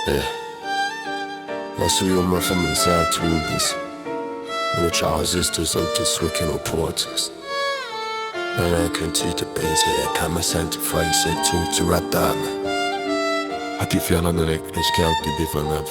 Yeah. Most of you are my family inside two movies, in which our resistors are just looking reports us. And I can teach the base here, kan man sanctify sig to rätta. Att det fjärnar den ska alltid bli för en.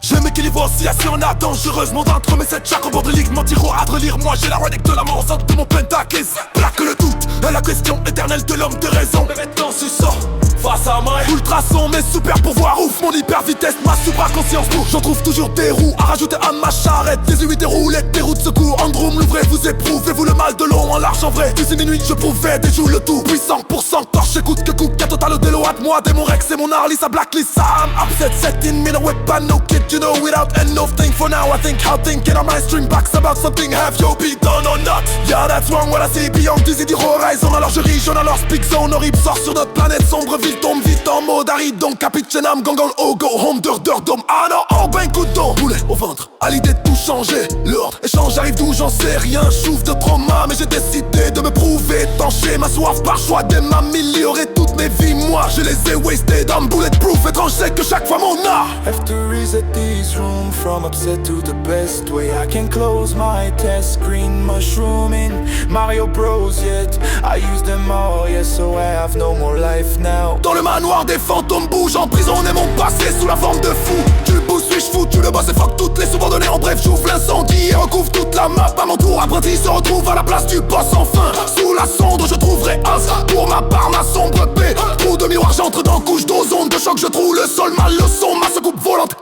J'aime équilibre oscillation dangereusement d'entre mes sept chakres au bord de lignes tiro à relire. Moi j'ai la relique de la mort au centre de mon pentakiss. Plaque le doute à la question éternelle de l'homme de raison. Mais maintenant je sors face à moi. Ultrason, mes super pouvoirs, ouf, mon hyper vitesse, ma supra-conscience. J'en trouve toujours des roues à rajouter à ma charrette. Des huit des roulettes, des roues de secours. En room, l'ouvrez, vous éprouvez-vous le mal de long en large en vrai. D'ici minuit, je pouvais déjouer le tout. Puissant pour cent, torche, écoute que coupe, qu'à total de l'eau à moi. Démon Rex et mon Harley, sa blacklist. I'm upset, setting me no weapon, no kid, you know, without end of thing. For now, I think how thinking on my stream backs about something. Have you be done or not? Yeah, that's wrong, what I see beyond dizzy the horizon. Alors je riche, alors speak zone horrible sort sur notre planète sombre. Ville tombe vite en mode aride, donc capitchenam, gangan, oh go, home, dome. Ah non, oh ben coup de don, boulet au ventre, à l'idée de tout changer. L'ordre, échange arrive d'où j'en sais rien, chouffe de trauma, mais j'ai décidé de me prouver étancher ma soif par choix de m'améliorer toutes mes vies. Moi, je les ai wasted, I'm bulletproof, étrange c'est que chaque fois mon art. Have to reset these rooms from upset to the best way I can close my test screen, mushrooming Mario Bros yet I use them all, yes, so I have no more life now. Dans le manoir des fantômes bougent, emprisonné mon passé sous la forme de fou. Tu le boost, suis-je fou, tu le boss et fuck toutes les subordonnés. En bref, j'ouvre l'incendie et recouvre toute la map. À mon tour, apprenti se retrouve à la place du boss enfin. Sous la cendre, je trouverai un pour ma part, ma sombre paix. Trou de miroir, j'entre dans couche d'ozone. De choc, je trouve le sol, ma leçon, ma secoupe volante.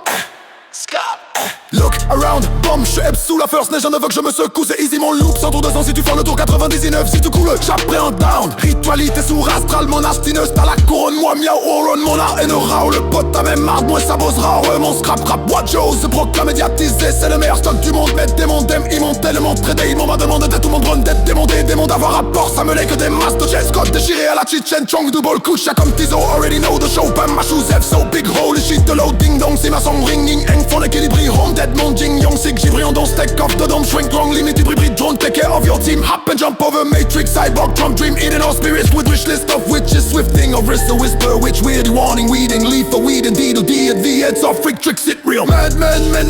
Look around, bomb, je suis sous la first neige, je ne veux que je me secoue, c'est easy mon loop, 100 tours 200 si tu fais le tour 99, si tu coules, j'appréhende down. Ritualité sous astral, mon astineuse, t'as la couronne, moi miaou, oron, mon art et rao. Le pote t'as même marde, moi ça bossera, mon scrap rap, what Joe se proclame médiatisé, c'est le meilleur stock du monde, mais démon dem, ils m'ont tellement tradé, ils m'ont demandé d'être tout mon drone, d'être démonté, démon d'avoir rapport, ça me l'est que des masses de chess, code déchiré à la Chichen Chong, double couche, y'a comme Tizo, already know the show, pas ma shoes, F so big, holy shit, de low ding dong, c'est ma song ringing, eng, font l'équilibre, home dead, mon jing, young sick, Gibrion, don't stack off the dome, shrink wrong, limited hybrid drone, take care of your team, hop and jump over matrix, cyborg, drum dream, eating our spirits with wish list of witches, swifting of wrist, a whisper, which weird warning, weeding, leaf for weed, indeed, or D at the heads of freak tricks, it real, man,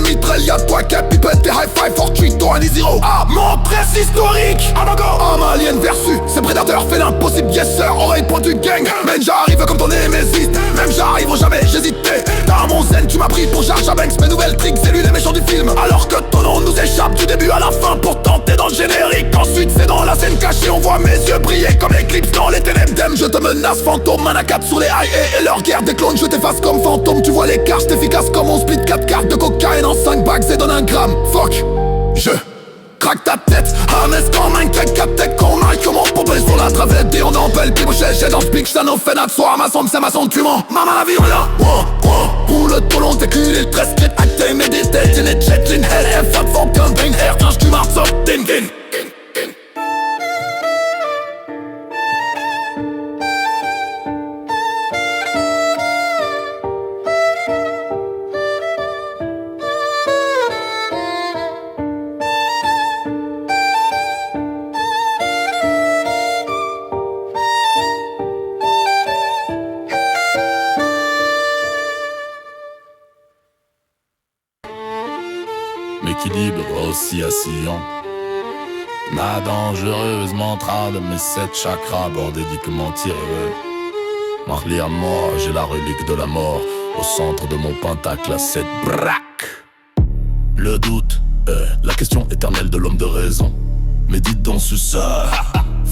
mitraille-toi, capipette, et high five, for treat, toi, un zero, ah, mon presse historique, ah, go, un alien versus, ces prédateurs, fait l'impossible, yes sir, oreille pointue, gang, man, j'arrive comme ton némésis, même j'arrive jamais, j'hésitais, dans mon zen, tu m'as pris pour Jar Jar Banks, mes nouvelles tricks, c'est lui les méchants du film, alors que ton nom nous échappe du début à la fin, pourtant t'es dans le générique, ensuite c'est dans la scène cachée, on voit mes yeux briller comme l'éclipse dans les ténèbres, je te menace, fantôme, manacap sur les IA et leur guerre des clones, je t'efface comme fantôme, tu vois les cartes, efficace comme on split 4 cartes de cocaïne en 5 bags et donne un gramme, fuck, je craque ta tête, Hames comme un crack tête qu'on aille comment pour baiser sur la travette et on empelle pibouchet, j'ai dans speak, ça nous fait notre soir, ma somme c'est ma son tu mens, maman la vie on est là, roule tout long, t'écris les 13 clés, acté, médité, t'es les jetlin, hell, F, fuck, fuck, bang, air, tranche du marteau, ding. L'équilibre oscillation, ma dangereuse mantra de mes 7 chakras bordéliquement tirés. Marley à mort, j'ai la relique de la mort au centre de mon pentacle à 7 braques. Le doute est la question éternelle de l'homme de raison. Médite dans ce sort,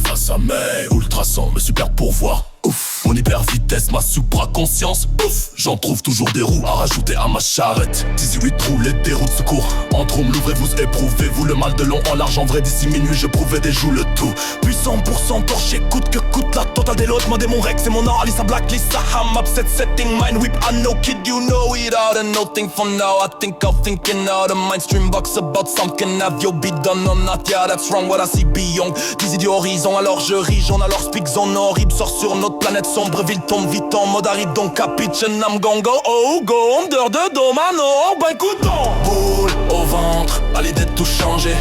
face à mes ultrasons, mes super pouvoirs. Ouf, mon hyper vitesse, ma supra-conscience. Ouf, j'en trouve toujours des roues à rajouter à ma charrette. 18 trous, les dérouts de secours. Entre hommes, l'ouvrez-vous, éprouvez-vous le mal de long en large. En vrai, d'ici minuit, je prouvais des joues le tout. Puissant pour cent, torché, coûte que coûte la totale des lots. Moi, démon Rex, c'est mon Harley, sa blacklist, sa ham, upset, setting, mind whip. I know, kid, you know it out and nothing for now. I think I'm thinking out of mainstream box about something. Have you be done or not? Yeah, that's wrong, what I see beyond. Dizzy du horizon, alors je rigeonne, alors speak zone horrible, sort sur notre planète sombre, ville tombe vite en mode aride, donc capitchenam, gango, oh go, on dehors de domano, ben coudon. Boule au ventre, à l'idée de tout changer.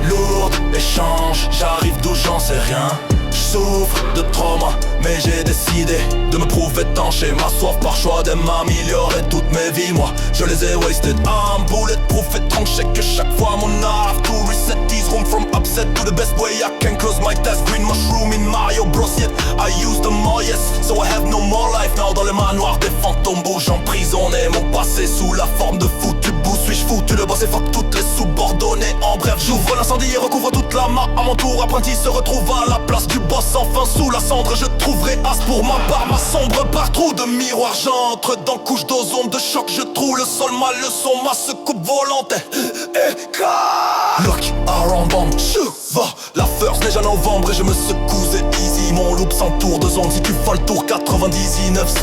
Lourde, échange, j'arrive d'où j'en sais rien. Je souffre de trauma, mais j'ai décidé de me prouver tanché. Ma soif par choix de m'améliorer toute mes vies. Moi, je les ai wasted. I'm bulletproof et tranché que chaque fois mon art to reset these room from upset to the best way I can close my test. Green mushroom in Mario Bros yet I use them all, yes, so I have no more life now. Dans le manoir des fantômes bouges emprisonné. Mon passé sous la forme de foutu boost. Suis-je foutu le boss et fuck toutes les subordonnées. En bref, j'ouvre l'incendie et recouvre toute la main. À mon tour, apprenti se retrouve à la place du boss. Enfin sous la cendre, je trouverai as pour ma part. Ma sombre par trou de miroir, j'entre dans couche d'ozone de choc. Je trouve le sol, ma leçon, ma secoupe volontaire. Et look around bomb, je va. La first déjà novembre et je me secoue, c'est easy. Mon loop s'entoure de zone, si tu vas le tour 99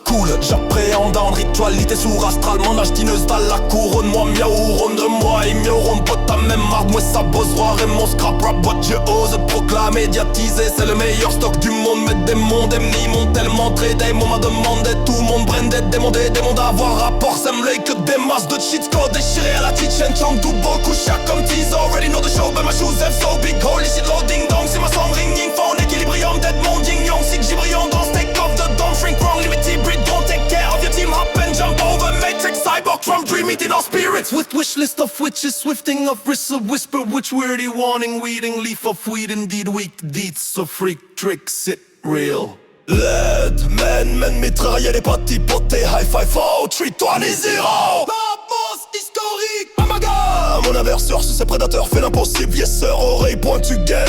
cool, j'appréhende en ritualité sourd astral. Mon âge dineuse dans la couronne. Moi miaouron de moi et miaouron pas ta même marde. Moi ça bossera et mon scrap rap. What je ose proclamer, médiatiser. C'est le meilleur stock du monde. Mais des mondes ennemis m'ont tellement tradé. Moi m'a demandé tout le monde brandé. Des mondes à avoir rapport. Ça me que des masses de cheat code déchirés à la Chichen Chang. Tout beaucoup chien comme tease. Already know the show but my shoes have so big. Holy shit loading dong. C'est ma song ringing. Phone équilibrium dead mon ding yong. Si que j'y brillant dans steak off the don't shrink wrong. Limited breed. Don't take care of your team, hop and jump over Matrix, cyborg from dream, eating our spirits. With wish list of witches, swifting of wrists, a whisper which wordy warning, weeding leaf of weed, indeed weak deeds, so freak tricks, it real. Let men mitrailler les petits potés, high five, oh, 3, 2, 0. Vamos, historique. Amaga, mon aversion sur ces prédateurs fait l'impossible, yes sir, oreille pointue guerre.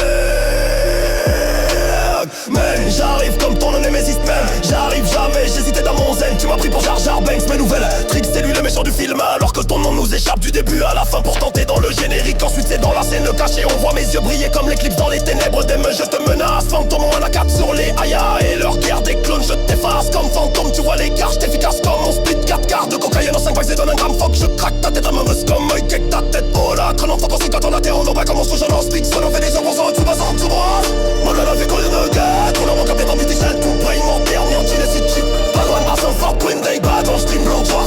Man, j'arrive comme ton némésis même. J'arrive jamais, j'hésitais dans mon zen. Tu m'as pris pour Jar Jar Banks, mes nouvelles tricks, c'est lui le méchant du film. Alors que ton nom nous échappe du début à la fin. Pourtant t'es dans le générique, ensuite c'est dans la scène cachée. On voit mes yeux briller comme l'éclipse dans les ténèbres des meufs. Je te menace, fantôme, on a 4 sur les Aya. Et leur guerre des clones, je t'efface comme fantôme. Tu vois les gars, j'suis efficace comme mon split 4 quarts de cocaïne en 5 bags et donne un gramme. Fuck, je craque ta tête, amoureuse comme moi, kick ta tête. Oh là, crânant, faut penser quand on a terre, on pas comme on se joue en speed. Soit on fait des heures, on tout passe en tout droit. Moi là, la vie qu'on le regarde. On a mon capé dans du digital, tout brain moderne, ni anti-les cheap. Pas loin de Marsan, fort, Green Day, bad, on stream, blanc, toi.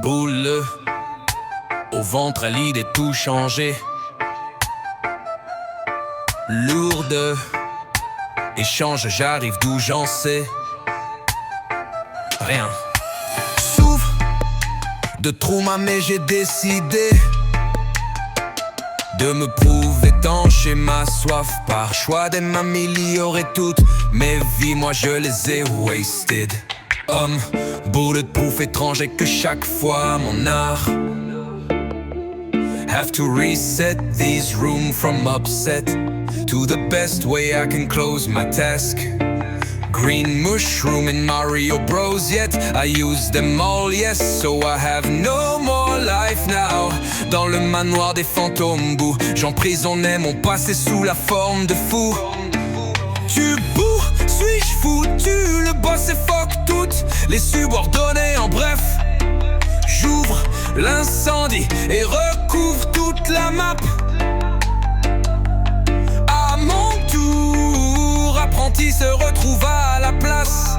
Boule au ventre à l'idée tout changer. Lourde échange, j'arrive d'où j'en sais rien. Souffre de trauma mais j'ai décidé de me prouver tancher ma soif par choix de m'améliorer toutes mes vies. Moi je les ai wasted. Homme bulletproof étranger que chaque fois mon art have to reset these room from upset to the best way I can close my task. Green mushroom in Mario Bros yet I use them all, yes, so I have no more life now. Dans le manoir des fantômes boue, j'emprisonnais mon passé sous la forme de fou. Tu boues, suis-je foutu? Le boss et fuck toutes les subordonnés, en bref. J'ouvre l'incendie et recouvre toute la map. À mon tour, apprenti se retrouve à la place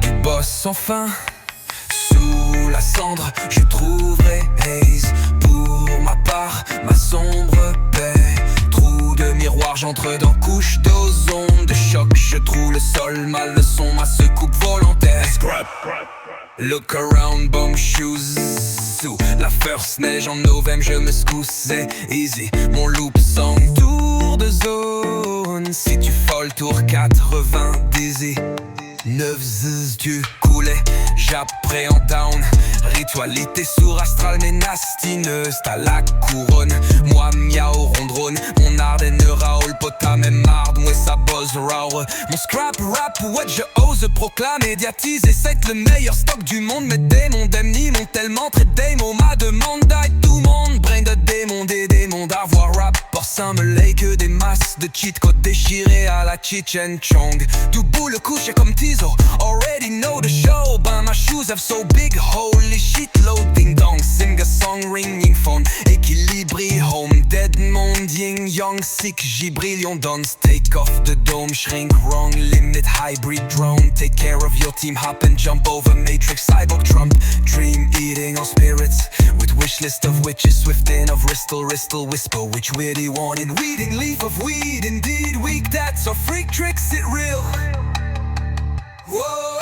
du boss enfin. Sous la cendre, je trouverai haze. Pour ma part, ma sombre paix. Trou de miroir, j'entre dans couche d'ozone de choc. Je trouve le sol, ma leçon, ma secoupe volontaire. Scrap. Look around, bomb shoes. Sous la first neige en novembre, je me secoue, c'est easy. Mon loop s'entoure de zone. Si tu folles tour 90, 9 zzz du coulet, j'appréhende down. Ritualité sourd astral mais nastineuse. T'as la couronne, moi miao rondrone. Mon ardennes raoul pota même marde, moi ça buzz raw. Mon scrap rap, what je ose proclame, médiatiser, c'est le meilleur stock du monde. Mes démons d'ennemis m'ont tellement traité, mon ma demande d'aide tout le monde. Brain de démons, des démons d'avoir rap. Porcin me lay que des masses de cheat code déchirés à la Chichen Chong. Du boule couché comme Tizo, already know the show. Ben my shoes have so big, holy shit, loading dong. Sing a song, ringing phone, équilibri home. Dead monde, yin yang, sick Optique, Gibril, on dance. Take off the dome, shrink wrong. Limit hybrid drone. Take care of your team, hop and jump over Matrix, Cyborg, Trump. Dream eating on spirits. With wish list of witches, swifting of Ristle, whisper which witty wanted. Weeding leaf of weed, indeed weak. That's a freak tricks, it real. Whoa.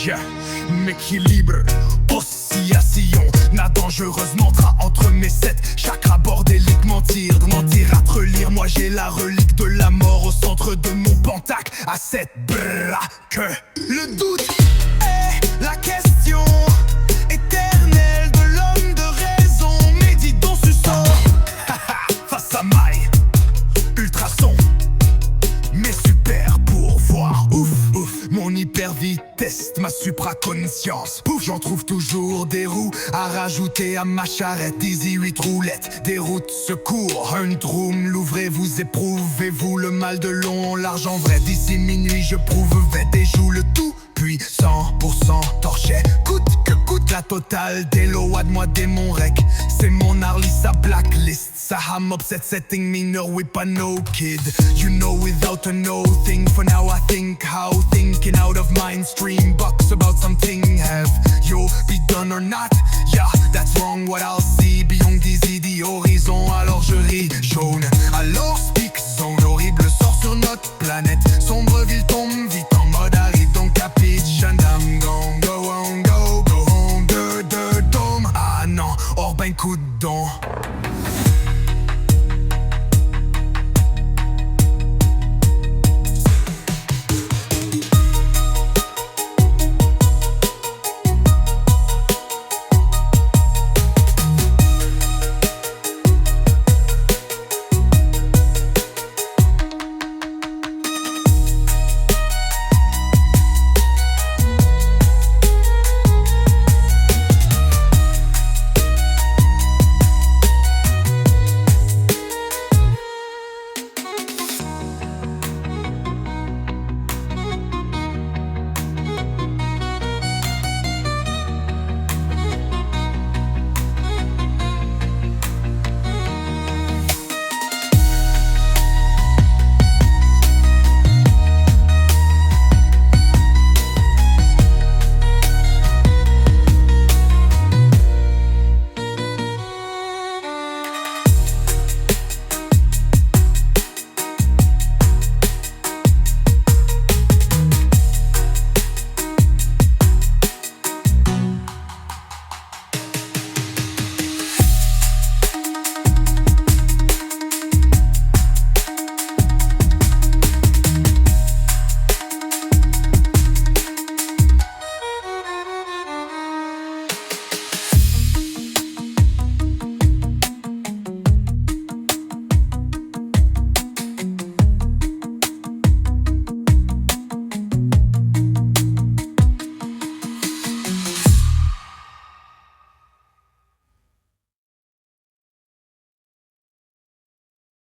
Yeah. M'équilibre, oscillation, n'a dangereusement tra entre mes sept chakras bordéliques, mentir à te relire. Moi j'ai la relique de la mort au centre de mon pentacle à cette que le doute est la question éternelle de l'homme de raison. Médite dans ce sang face à maille, ultrason, mais super pour voir. Ouf, ouf, mon hyper vitesse, ma supraconscience. Pouf, j'en trouve toujours des roues à rajouter à ma charrette. Easy 8 roulettes, des routes secours. Un room, l'ouvrez-vous, éprouvez-vous le mal de long, l'argent vrai. D'ici minuit, je prouve, des joues le tout. Puis 100% torché, coûte que coûte la totale. Des low de moi, démon rec. C'est mon Harley, sa blacklist. Sa ham upset setting me no whip a no kid. You know without a no thing. For now I think how thinking out of mind stream. Bucks about something have you be done or not? Yeah, that's wrong what I'll see. Beyond these idées horizons, alors je ris jaune. Alors speak zone, horrible sort sur notre planète. Sombre ville tombe vite en mode arrive donc capitch. And I'm gon' go on, go home, de dôme. Ah non, hors ben coup de don.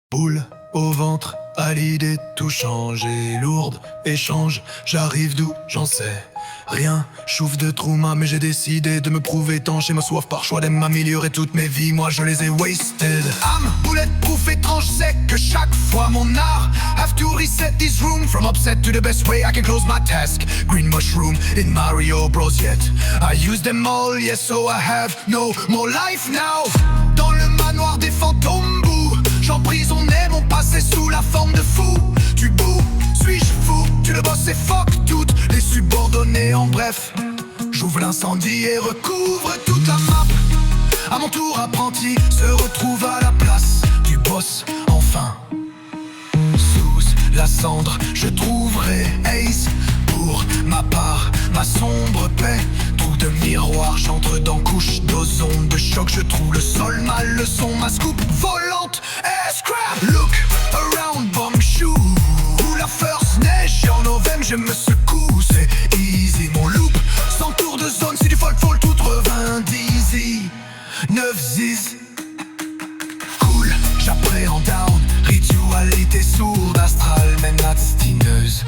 Boule au ventre, à l'idée de tout changer. Lourde, échange, j'arrive d'où, j'en sais Rien, chouffe de trauma, mais j'ai décidé de me prouver tant j'ai ma soif par choix d'aime m'améliorer toutes mes vies, moi je les ai wasted. I'm bulletproof, étrange, c'est que chaque fois mon art have to reset this room from upset to the best way I can close my task. Green mushroom in Mario Bros yet I use them all, yes, so I have no more life now. Dans le manoir des fantômes boue, j'emprisonnais mon passé sous la forme de fou. Tu boues, suis-je fou? Tu le bosses et fuck toutes les subordonnés. En bref, j'ouvre l'incendie et recouvre toute la map. À mon tour, apprenti se retrouve à la place du boss. Enfin, sous la cendre, je trouverai Ace. Pour ma part, ma sombre paix. Trou de miroir, j'entre dans couche d'ozone. De choc, je trouve le sol, ma leçon, ma scoop volante. Scrap, look around, bomb shoe. La first neige, en novembre je me secoue. C'est easy mon loop, sans tour de zone. C'est du folk tout revindisi. 9 ziz. Cool, j'appréhende down. Ritualité sourde, astrale, même abstineuse.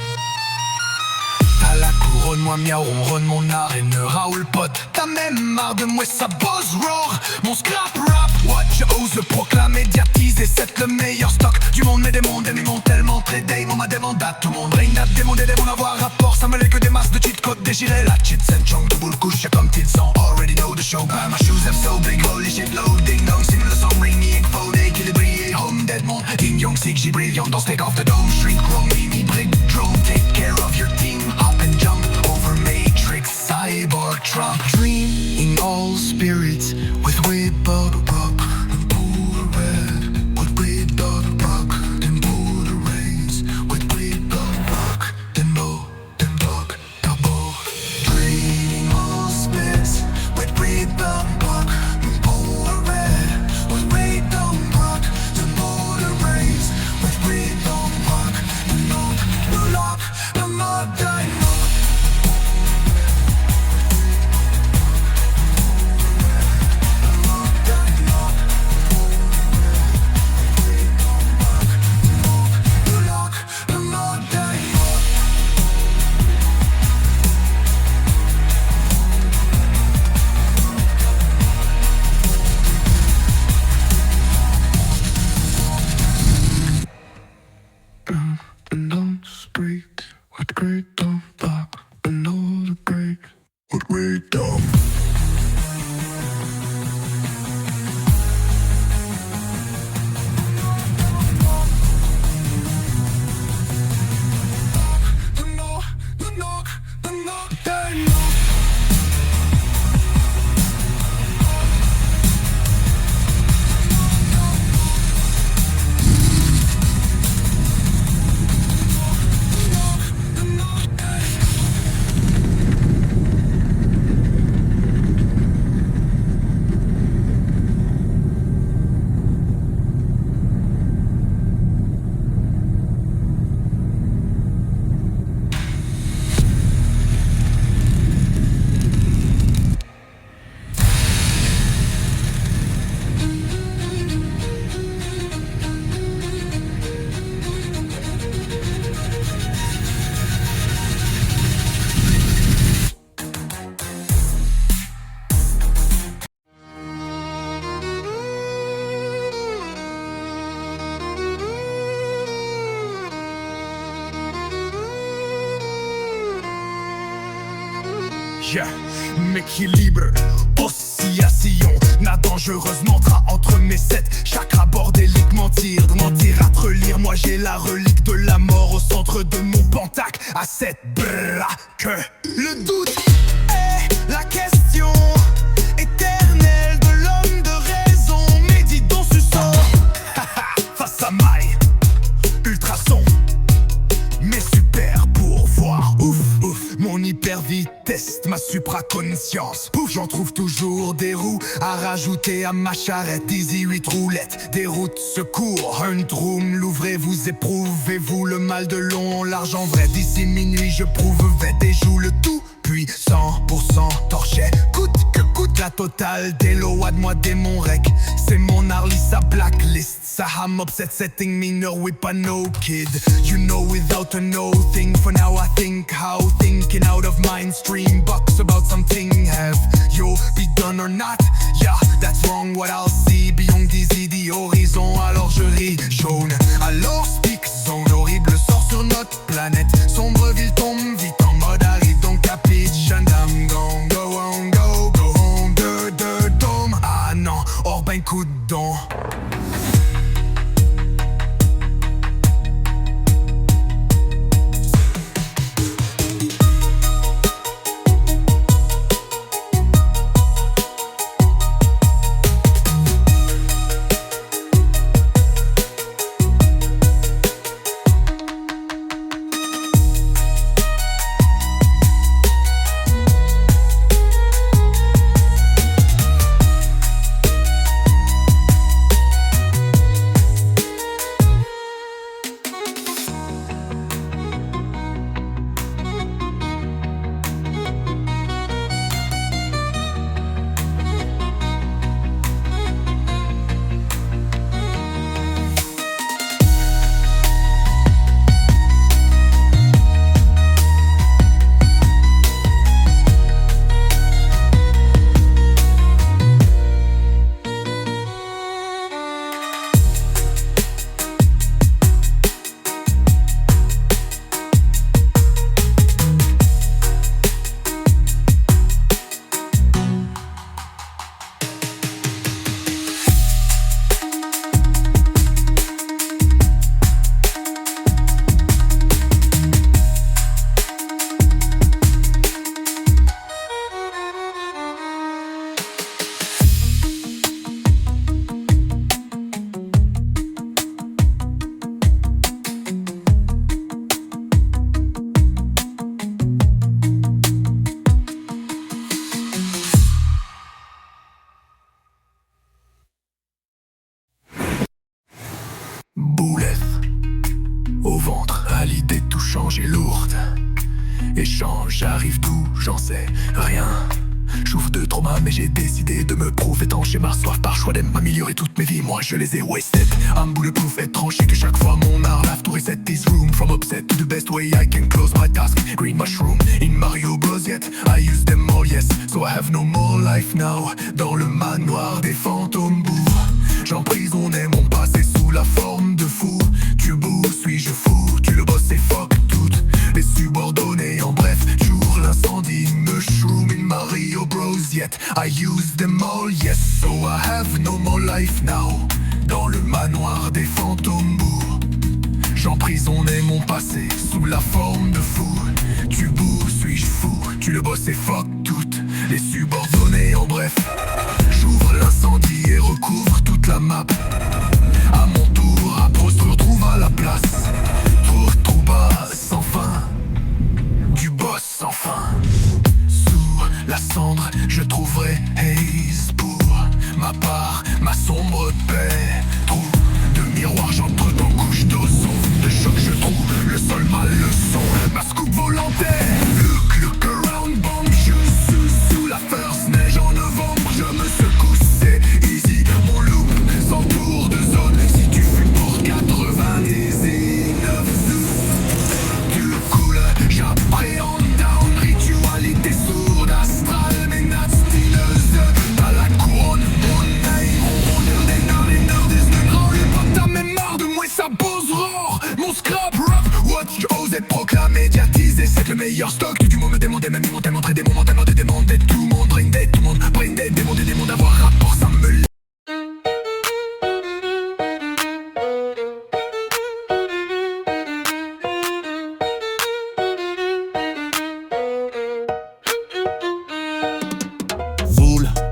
T'as la couronne, moi miaou, on ronne mon arène, Raoul pote. T'as même marre de moi, ça bosse roar. Mon scrap rap, what je ose proclame, médiatiser, c'est le meilleur stock du monde. Mais des mondes, ils m'ont tellement tradé, on m'a demandé à tout le monde. Rien à démonder, des bons avoir rapport, ça me l'est que des masses de cheat codes déchirés. La cheat and chong, double couche, y'a comme tilt son. Already know the show, buy my shoes have so big, holy shit, loading, dong, similar song, ring me, info, équilibré, home, dead monde. Ding yong, sig, j'y brillant, dans take off the dome, shrink, wrong, me, break, drone, take care of your team. And jump over matrix, cyborg, trump. Dreaming all spirits with whip up rock and pull red. With whip up rock, then pull the reins. With whip up rock, then bow, then block, double. Dreaming all spirits with whip up rock and pull red. With whip up rock, then pull the reins. With whip up rock, then lock, the lock, the mud, Yeah, m'équilibre, oscillation, n'a dangereusement tra entre mes sept chakras bordéliques, mentir à te relire, moi j'ai la relique de la mort au centre de mon pentacle, à cette que le doute est la question éternelle de l'homme de raison, médite dans ce sort, face à maille, ultrason, mais super pour voir, ouf, ouf, mon hyper-vitesse, ma supraconscience. Pouf, j'en trouve toujours des roues à rajouter à ma charrette. Easy 8 roulettes, des routes secours. Un room, l'ouvrez-vous, éprouvez-vous le mal de long, l'argent vrai. D'ici minuit, je prouve, vais des joues le tout puis 100% torché. Coûte que coûte la totale des lois de moi démon rec. C'est mon Harley sa blacklist. Saham upset setting me no whip a no kid. You know without a no thing. For now I think how thinking out of mind stream bucks about something. Have you begun or not? Yeah, that's wrong what I'll see. Beyond these idées horizons, alors je ris jaune. Alors speak zone, horrible sort sur notre planète. Sombre ville tombe vite en mode Harry, donc capiche. And I'm gon' go on, go home de dôme. Ah non, hors ben coup de don. Boulette au ventre, à l'idée de tout changer lourde. Échange, j'arrive d'où, j'en sais rien. J'ouvre de trauma mais j'ai décidé de me prouver étancher ma soif par choix d'aime m'améliorer toute mes vies. Moi je les ai wasted. I'm bulletproof et tranché que chaque fois mon art lave to reset this room. From upset to the best way I can close my task. Green mushroom in Mario Bros yet I use them all yes. So I have no more life now. Dans le manoir des fantômes bourgs, j'emprisonnais mon passé sous la forme de fou. Tu boues, suis-je fou? Tu le bosses et fuck toutes les subordonnés. En bref, toujours l'incendie. Mushroom in Mario Bros yet I use them all, yes. So I have no more life now. Dans le manoir des fantômes bourgs, j'emprisonnais mon passé sous la forme de fou. Tu boues, suis-je fou? Tu le bosses et fuck toutes les subordonnés. En bref, j'ouvre l'incendie et recouvre toute la map. À mon tour, Apro se retrouve à la place. Trou bas sans fin, du boss sans fin. Sous la cendre, je trouverai haze pour ma part, ma sombre paix. Trou de miroir, j'entre dans couche d'ozon. De choc, je trouve le sol ma leçon. Ma scoop volontaire. Look around, bomb shoes sous la first neige en novembre. Je me secoue, c'est easy. Mon loop s'entoure de zone. Si tu fumes pour 99 zoos, tu coules, j'appréhende down. Ritualité sourde, astrale, menace styleuse. T'as la couronne, mon name. On est des nerds des nègres. Le pop t'as même marre de moi, ça pose rare. Mon scrap rap, watch, ose être proclamé, médiatisé. C'est le meilleur stock. Tout du monde me demandait, même ils m'ont montré des moments tellement de demandés. Tout le monde brindait, tout le monde brindait. Des mondes d'avoir rapport, ça me l'a.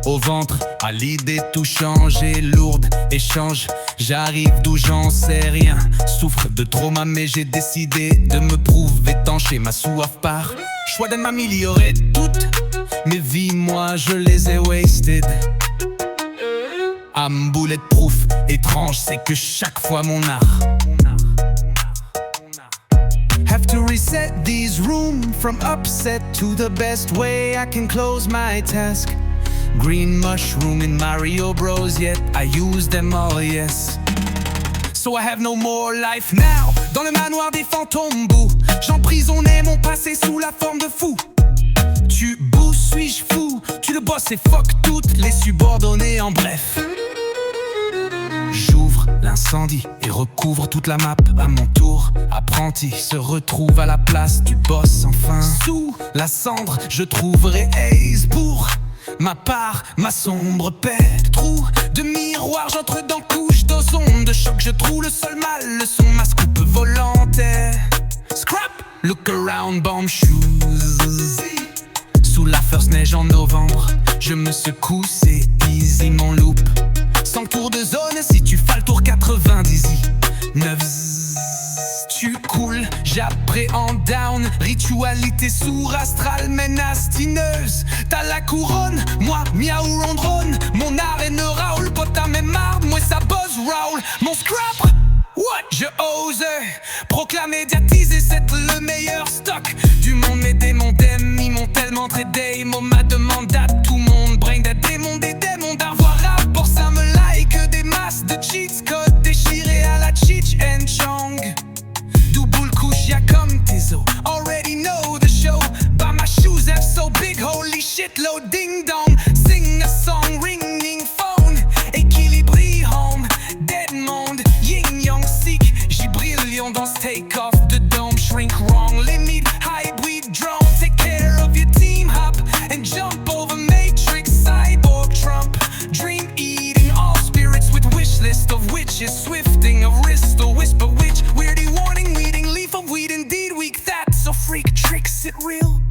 Au ventre, à l'idée de tout changer, lourde, échange, j'arrive d'où j'en sais rien. Souffre de trauma mais j'ai décidé de me prouver étancher ma soif par choix de m'améliorer toutes mes vies, moi je les ai wasted. I'm bulletproof, étrange, c'est que chaque fois mon art have to reset these rooms from upset to the best way I can close my task. Green mushroom in Mario Bros, yet I use them all, yes. So I have no more life now. Dans le manoir des fantômes boue, j'emprisonnais mon passé sous la forme de fou. Tu boues, suis-je fou? Tu le bosses et fuck toutes les subordonnées, en bref. J'ouvre l'incendie et recouvre toute la map. À mon tour, apprenti se retrouve à la place du boss enfin. Sous la cendre, je trouverai Ace pour ma part, ma sombre paix. Trou de miroir, j'entre dans couche d'ozone de choc. Je trouve le seul mal, le son, ma scoop volontaire. Scrap, look around, bomb shoes. Sous la first neige en novembre, je me secoue, c'est easy mon loop. Sans tour de zone, si tu fais le tour 90. 9 tu coules, j'appréhende down. Ritualité sourd-astrale, ménastineuse. T'as la couronne, moi miaou rondronne. Mon arène Raoul, pote à même marde, moi ça buzz Raoul. Mon scrap, what? Je ose proclamer, médiatiser, c'est le meilleur stock du monde. Mes démons d'aime, ils m'ont tellement tradé. Mon m'a demandé à tout le monde, brain des démons d'avoir rap. Pour ça me like des masses de cheats code déchirés à la Cheech and Chong. Double couche, y'a comme tes os. Already know the show. But my shoes have so big, holy shit, low ding dong. Sing a song, ringing phone. Équilibré home, dead monde. Yin yang sick, j'y brilliant dans ce take off. The dome shrink wrong, limit hybrid drone. Take care of your team, hop and jump over matrix, cyborg Trump. Dream eating all spirits with wish list of witches. Swifting of wrist or whisper witch. Weirdy warning, weeding leaf of weed. Indeed weak, that's so freak tricks it real.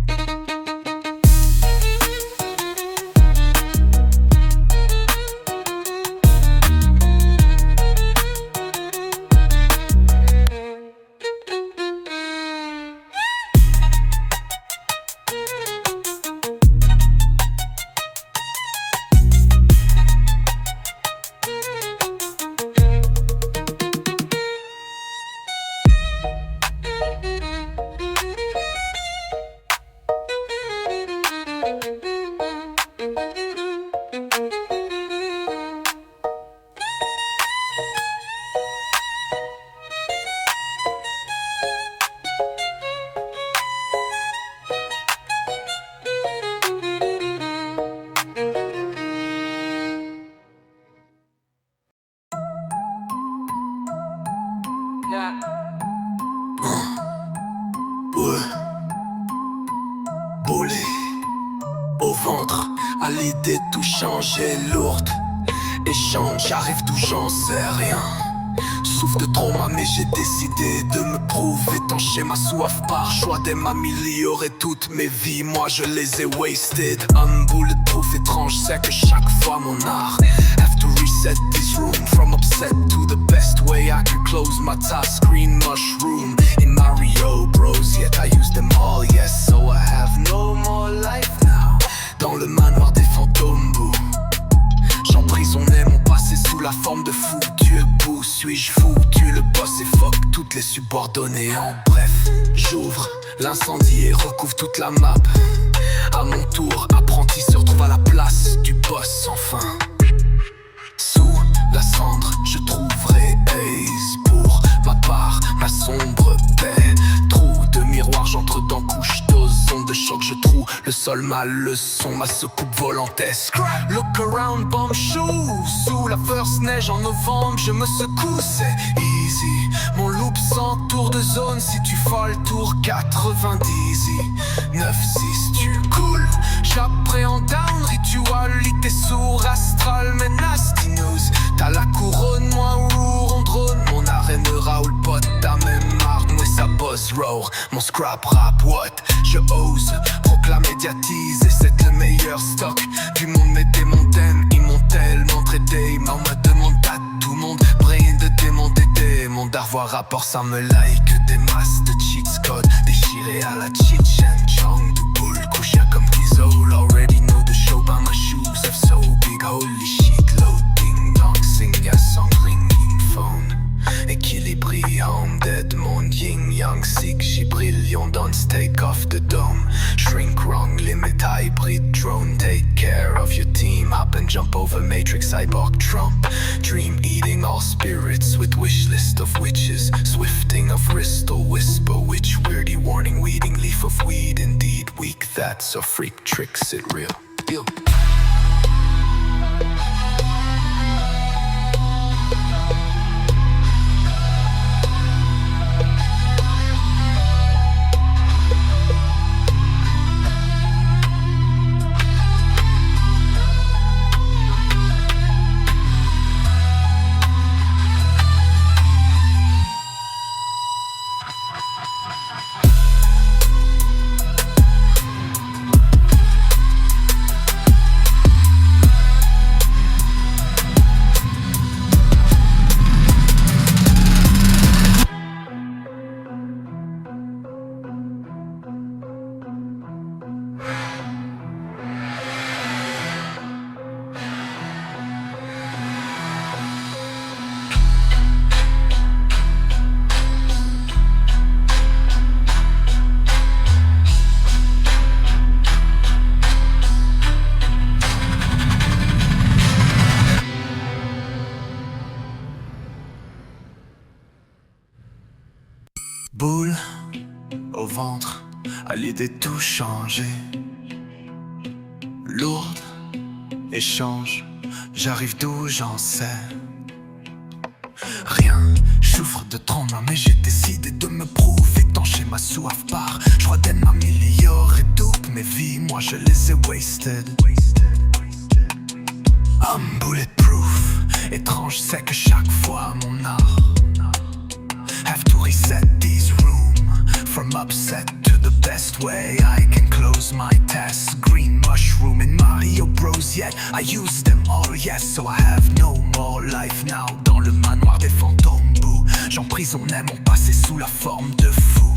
Ouais. Bolé au ventre, à l'idée de tout changer, lourde. Échange, j'arrive d'où j'en sais rien. Souffle de trauma, mais j'ai décidé de me prouver. Étancher ma soif par choix d'aime améliorer toutes mes vies. Moi je les ai wasted. Un bulletproof étrange, c'est que chaque fois mon art. Have to reset this room from upset to the best way I can close my task. Green mushroom in Mario Bros, yet I use them all, yes. So I have no more life now. Dans le manoir des fantômes boue, j'emprisonnais mon passé sous la forme de fou. Tu es beau, suis-je fou? Tu le boss et fuck toutes les subordonnées. En bref, j'ouvre l'incendie et recouvre toute la map. À mon tour, apprenti se retrouve à la place du boss enfin. Sous la cendre, je trouverai Ace pour ma part, ma sombre paix. Trou de miroir, j'entre dans couche d'ozone de choc. Je trouve le sol, ma leçon, ma secoupe volantesque. Look around, bomb shoes. Sous la first neige en novembre, je me secoue, c'est easy. Mon loop sans tour de zone, si tu fais le tour 90. 9-6, tu coules, j'appréhende down. Ritualité sourd-astrale, mais nasty news. T'as la couronne, moi on drone. Mon arène Raoul, pote, t'as même marre, moi ça boss roar. Mon scrap rap, what? Je ose proclame, médiatise, et c'est le meilleur stock du monde. Mes démons d'aime, ils m'ont tellement traité. On me demande à tout le monde, brain de démons des démons. D'avoir rapport, ça me like. Des masses de cheats code déchirés à la Cheech and Chong. Double couche, y'a comme Tizo. Already know the show, but my shoes have so big, holy shit, loading dong. Sing a song, ringing phone. Équilibré, home, dead monde, yin yang sick, j'y brilliant Dream eating all spirits with wish list of witches. Swifting of wristle whisper witch weirdy warning weeding leaf of weed. Indeed weak, that's a freak tricks it real. Boule au ventre, à l'idée de tout changer. Lourde, échange, j'arrive d'où j'en sais rien, je souffre de tremblement mais j'ai décidé de me prouver. Étancher ma soif par, je redonne ma m'améliore et double mes vies, moi je les ai wasted. I'm bulletproof, étrange c'est que chaque fois mon art have to reset this room from upset to the best way I can close my tests. Green mushroom and Mario Bros yet I use them all, yes, so I have no more life now. Dans le manoir des fantômes bouts, j'emprisonnais mon passé sous la forme de fou.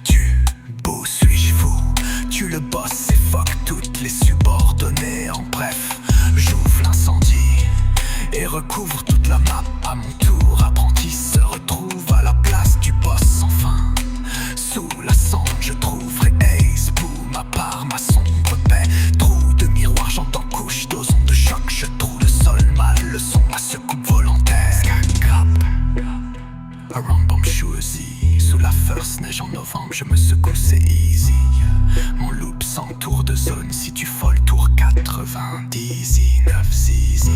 Tu beau, suis-je fou? Tu le boss et fuck toutes les subordonnées. En bref, j'ouvre l'incendie et recouvre toute la map à mon tour. Apprenti se retrouve à la place du boss sans fin. Sous la cendre je trouverai Ace pour ma part, ma sombre paix. Trou de miroir, j'entends couche d'ozon de choc. Je trouve le sol mal, le son à secoupe volontaire. Around bomb choisi, sous la first neige en novembre, je me secoue, c'est easy. Mon loop s'entoure de zone, si tu folle tour 90, 9 zizi.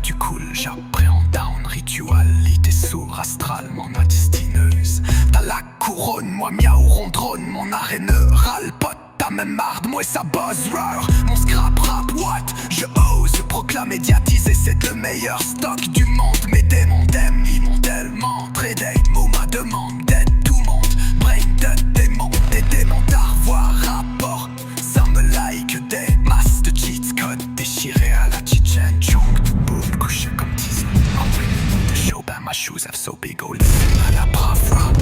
Tu coules, j'appréhende down, ritualité sourd, astral, mon destineuse. T'as la couronne, moi miaou rondronne, mon arène râle pote. T'as même marde, moi et sa buzzword. Mon scrap rap, what? Je ose, je proclame médiatiser, c'est le meilleur stock du monde. Mes démons d'aiment, ils m'ont tellement tradé. Mots ma demande d'aide, tout le monde. Brain de démons, des démons d'arvoir rapport. Ça me like des masses de cheats code déchirés à la Chichen Chong. Tout boum, couché comme Disney. The show, ben my shoes have so big, oh listen à la brave rap.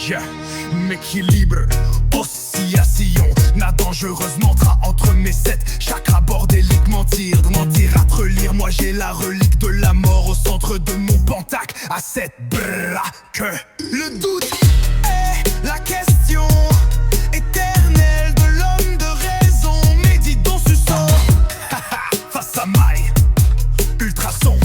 Yeah. M'équilibre, oscillation, la dangereuse mantra entre mes sept chakras bordéliques. Mentir à te relire, moi j'ai la relique de la mort au centre de mon pentacle. À cette braque, le doute est la question éternelle de l'homme de raison. Médite dans ce sort, face à maille, ultrason,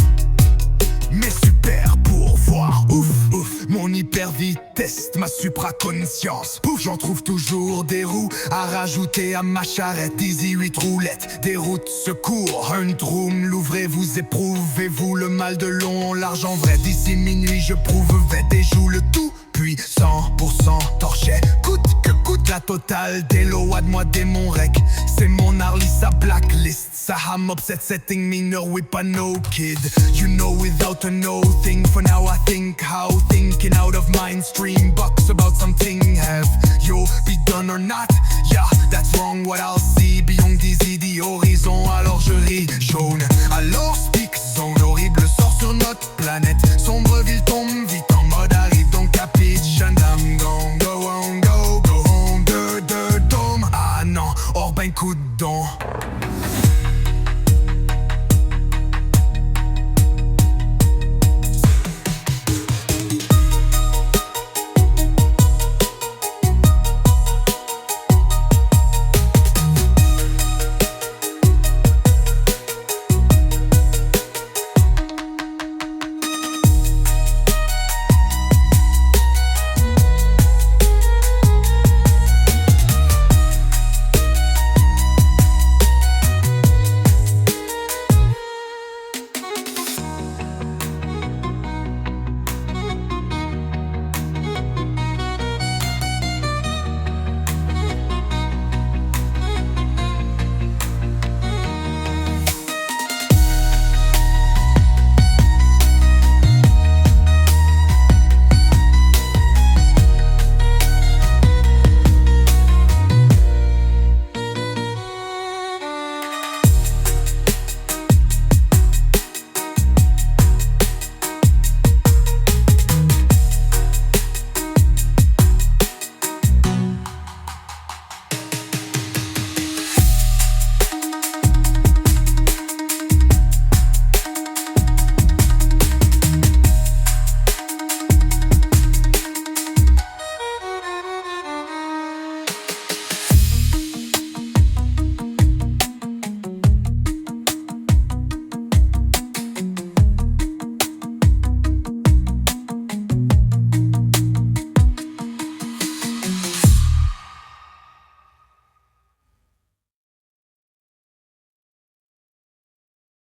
mes super pourvoirs. Ouf, ouf, mon hyper vitesse, ma supraconscience. Pouf, j'en trouve toujours des roues à rajouter à ma charrette. 18 roulettes, des routes secours, un room, l'ouvrez-vous, éprouvez-vous le mal de long, l'argent vrai. D'ici minuit, je prouve, et joue le tout. Puis 100% torché, coûte que coûte la totale des lois de moi démon rec. C'est mon Harley, sa blacklist. Ça ham upset setting me no whip a no kid. You know without a no thing. For now I think how thinking out of mainstream box about something. Have you be done or not? Yeah, that's wrong what I'll see. Beyond these idées horizons, alors je ris jaune. Alors speak zone, horrible sort sur notre planète. Sombre ville tombe vite en mode arrive donc capiche. And I'm gon' go on, go home, de dôme. Ah non, hors ben coup de don.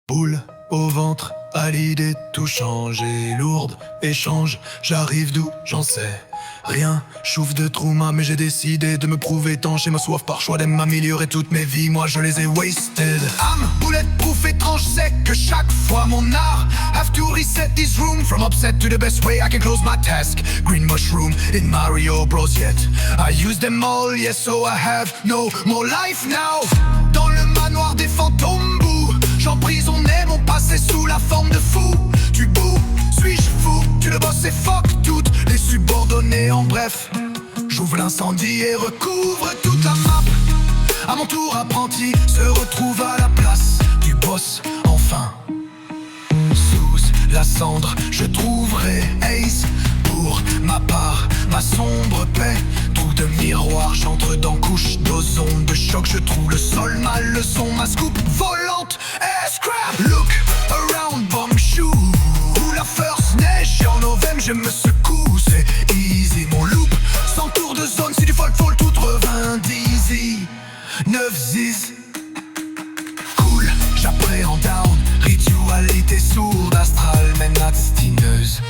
Boule au ventre, à l'idée de tout changer. Lourde, échange, j'arrive d'où, j'en sais rien. Chouffe de trauma, mais j'ai décidé de me prouver étanche. Et ma soif par choix d'aime m'améliorer toutes mes vies, moi je les ai wasted. Âme, bulletproof, étrange, c'est que chaque fois mon art have to reset this room. From upset to the best way I can close my task. Green mushroom in Mario Bros yet I use them all, yes, so I have no more life now. Dans le manoir des fantômes, j'emprisonnais mon passé sous la forme de fou. Tu boues, suis-je fou? Tu le bosses et fuck toutes les subordonnés. En bref, j'ouvre l'incendie et recouvre toute la map. À mon tour apprenti se retrouve à la place du boss enfin. Sous la cendre je trouverai Ace. Pour ma part, ma sombre paix. Trou de miroir, j'entre dans couche d'ozone. De choc, je trouve le sol, ma leçon. Ma scoop volante est scrap. Look around, bomb shoe. Où la first neige, en novembre je me secoue. C'est easy, mon loop. Sans tour de zone, c'est du folk tout revint d'easy. 9 ziz. Cool, j'appréhende down. Ritualité sourde, astrale, même abstineuse.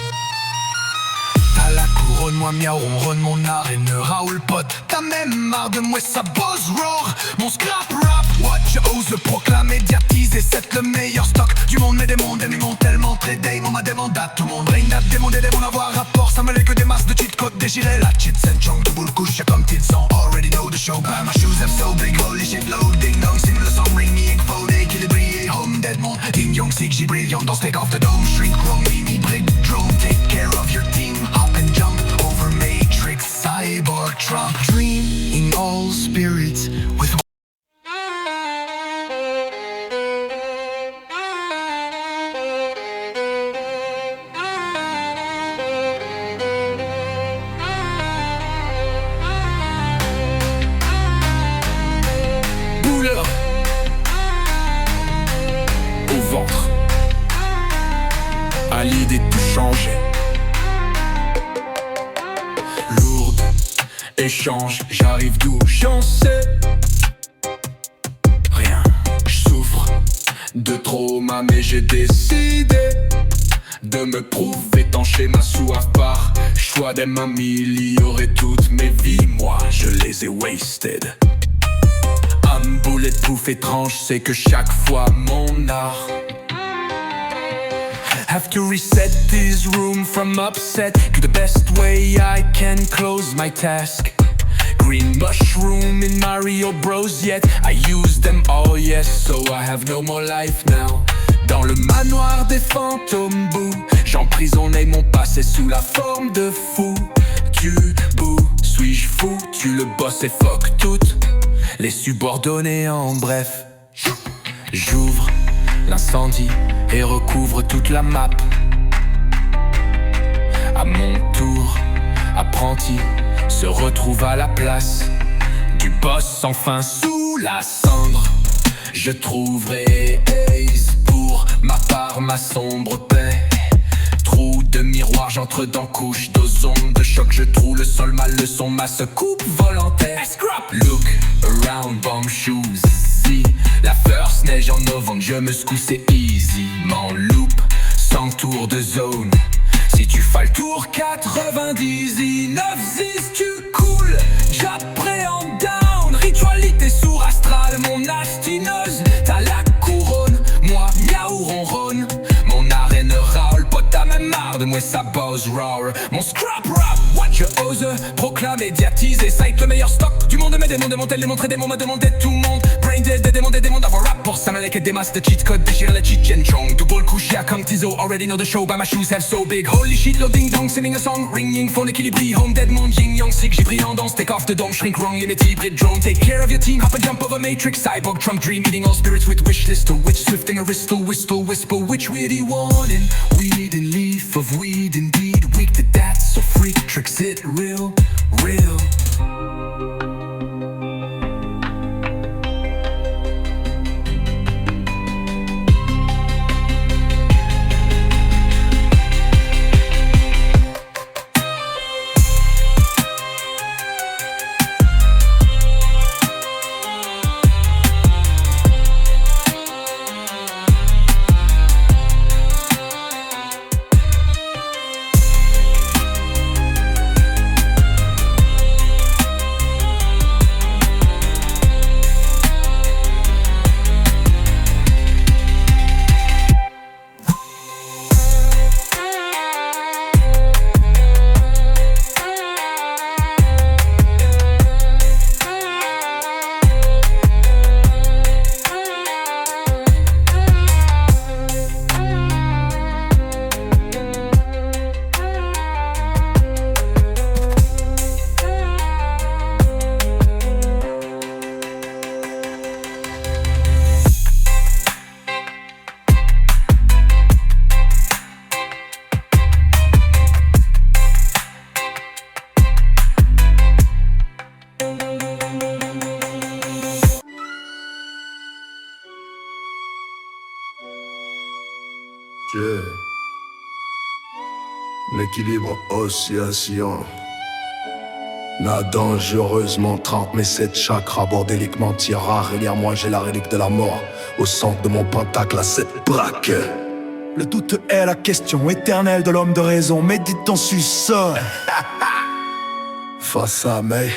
T'as la couronne, moi miaou, ronronne mon arène, Raoul pote. T'as même marre de moi, ça bosse roar. Mon scrap rap, what je ose proclame, médiatiser, c'est le meilleur stock du monde. Mes démons m'ont tellement tradé, on m'a demandé à tout le monde. Brain a démondé des bons avoir rapport, ça me l'est que des masses de cheat code déchirés. La cheat and chong, double couche, comme Tidson. Already know the show, buy my shoes have so big, holy shit, loading. Dong, sim le son, ring me, info, équilibré, home dead mon. Ding yong, sig, j'ai brillant dans take off the dome. Shrink, wrong, me, break, drone, take care of your team. Hop and jump over matrix. backdrop. Dream in all spirits with bouleur au ventre, à l'idée de tout changer. Lourde, échange, j'arrive d'où j'en sais rien. J'souffre de trauma mais j'ai décidé de me prouver, étancher ma soif par choix de m'améliorer toutes mes vies. Moi je les ai wasted. I'm bulletproof étrange, c'est que chaque fois mon art have to reset this room from upset to the best way I can close my task. Green mushroom in Mario Bros yet I use them all, yes, so I have no more life now. Dans le manoir des fantômes boue, j'emprisonnais mon passé sous la forme de fou. Tu boues, suis-je fou? Tu le boss et fuck toutes les subordonnés en bref. J'ouvre l'incendie et recouvre toute la map. À mon tour, apprenti se retrouve à la place du boss enfin sous la cendre. Je trouverai Ace pour ma part, ma sombre paix. Trou de miroir, j'entre dans couche d'ozone de choc, je trouve le sol, ma leçon, ma secoupe volontaire. Look around, bomb shoes. Si la first neige en novembre, je me secoue, c'est easy. M'en loop, sans tour de zone. Si tu fais le tour 99 zis, tu coules, j'appréhende down. Ritualité sourd astral, mon astineuse. T'as la couronne, moi miaou ronronne. Mon arène raoule, pote t'as même marre de moi ça buzz roar. Mon scrap rap, what je ose proclame, médiatiser, site le meilleur stock du monde. Mes démons démonter, les montrer, démons m'a demandé tout le monde. Brain dead, des démons d'avoir rap pour ça, avec des masses de cheat code, déchire la cheat gen chong. Double couche, yeah, comme Tizo, already know the show, but my shoes have so big. Holy shit, loading dong, singing a song, ringing, phone équilibré, home dead, mon yin yang, sick, j'ai pris en danse, take off the dome, shrink wrong, unity, hybrid drone. Take care of your team, hop and jump over matrix, cyborg, trump, dream, eating all spirits with wish list, a witch, swifting a wristle, whistle, whisper, which witty warning, weed and leaf of weed, indeed, weak to that, so freak, tricks it real, real. L'équilibre oscillation. La dangereusement trempe mes 7 chakras bordéliquement tirent. Relière-moi, j'ai la relique de la mort. Au centre de mon pentacle à 7 braques. Le doute est la question éternelle de l'homme de raison. Médite ton sous-sol. Face à mes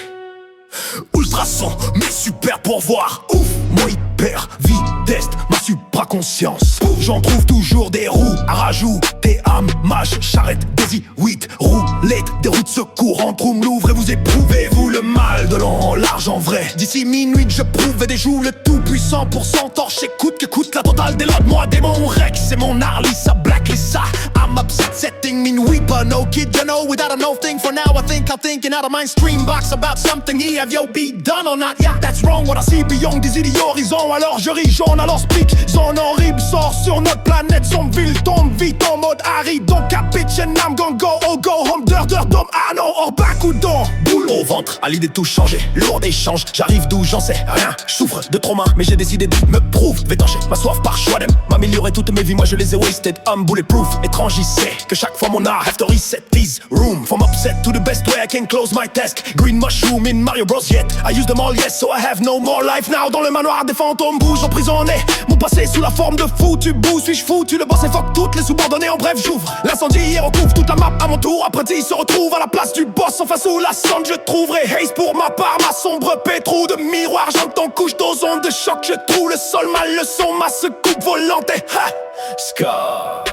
Ultrason, mes super pourvoirs. Ouf, moi hyper vitesse, ma supraconscience. J'en trouve toujours des roues à rajouter à mâche, charrette, daisy, 8 roulettes, des roues de secours en trou, l'ouvrez, vous éprouvez-vous le mal de long, l'argent vrai. D'ici minuit, je prouve des joues, le tout puissant pour torche, écoute qu'écoute la totale des lots. Moi, démon Rex, c'est mon Harley, ça blacklist ça. I'm upset, setting mean weeper. No kid, you know, without a no thing. For now, I think I'm thinking out of my stream box about something. Have yo be done or not? Yeah, that's wrong. What I see beyond des idées horizons. Alors je ris jaune, alors speak. Zone horrible sort sur notre planète. Son ville tombe vite en mode Harry. Donc à pitch and I'm gon' go, oh go home. Dom, ah non, hors back ou don. Boule au ventre, à l'idée de tout changer. Lourd d'échange, j'arrive d'où j'en sais rien. J'souffre de trauma, mais j'ai décidé de me prouve. Vétancher ma soif par choix d'aime. M'améliorer toutes mes vies, moi je les ai wasted. I'm bulletproof, étrange, il sait que chaque fois mon art have to reset. Please, room from upset to the best way I can close my desk. Green mushroom in Mario Bros yet I use them all, yes, so I have no more life now. Dans le manoir des fantômes bougent emprisonnés. Mon passé sous la forme de fou, tu bouges, suis-je fou, tu le boss et fuck toutes les subordonnés. En bref, j'ouvre l'incendie et recouvre toute la map à mon tour. Apprenti se retrouve à la place du boss, enfin sous la sonde je trouverai haze pour ma part. Ma sombre pétrou de miroir, j'entends couche d'ozone de choc. Je trouve le sol, ma leçon, ma secoupe volante et ha, scar.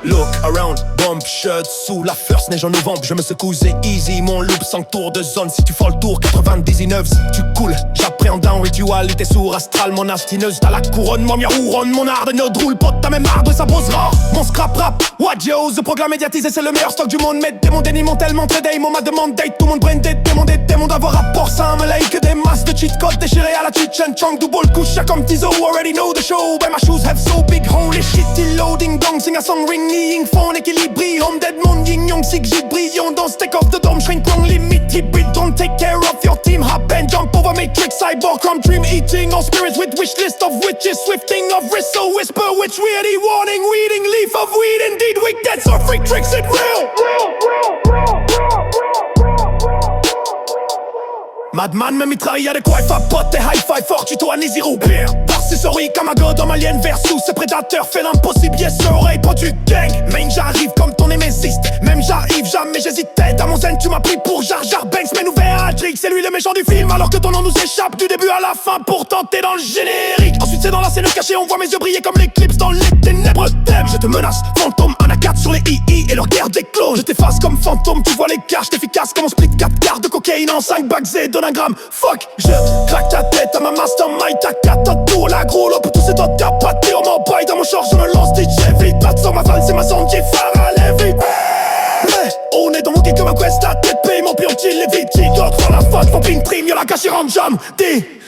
Look around, bomb shut sous la first neige en novembre. Je me secoue, c'est easy, mon loop sans tour de zone. Si tu fais le tour, 99, si tu coules. J'appréhende un ritualité sourd astral. Mon astineuse, t'as la couronne, mon mien rouronne. Mon art de node roule, pote, t'as même arbre et ça pose rare. Mon scrap rap, what yo, the programme médiatisé, c'est le meilleur stock du monde. Mais des mondes m'ont tellement tradé, mon m'a demandé, tout le monde brain dead, demandé, d'avoir rapport sans me like que des masses de cheat code déchirés à la Cheech and Chong. Double couche, comme Tizo, already know the show. But my shoes have so big, holy shit, loading dong, sing a song, ring, phone, équilibré, home dead, mon yin yang, sig, jig, brillant, dans stick of the dome, shrink, wrong, limit, hybrid, don't take care of your team, hop and jump over matrix, cyborg, come dream, eating, all spirits with wish list of witches, swifting of wrist, so whisper, which weirdy warning, weeding, leaf of weed, indeed, weak, dead, so freak, tricks, it real. Madman me mitraille, y'a de quoi il fapote, et high-five fort, tuto à Nizirou, pire. Accessory comme un god homme alien versus ce prédateur fait l'impossible, yes sir, oreille, pas du gang. Main j'arrive comme ton némésiste, même j'arrive jamais j'hésitais. Dans mon zen tu m'as pris pour Jar Jar Banks, mais nouvel Adrix, c'est lui le méchant du film. Alors que ton nom nous échappe du début à la fin, pourtant t'es dans le générique. Ensuite c'est dans la scène cachée, on voit mes yeux briller comme l'éclipse dans les ténèbres thèmes. Je te menace, fantôme, un à 4 sur les II et leur guerre d'éclose. Je t'efface comme fantôme, tu vois les caches, efficace comme on split 4 quarts de cocaïne en 5 bags et donne un gramme. Fuck, je craque ta tête à ma mastermind, ta 4 à tour, la gros lot pour tous ces doigts tapatés. On m'empaille dans mon short, je me lance DJ vite. Patte sur ma balle, c'est ma zone qui phare à l'éveil. On est dans mon comme un quest, la tête paye mon pion, il est vite. Il doit prendre la faute, faut ping prime, y'a la cache, il rentre jam. D.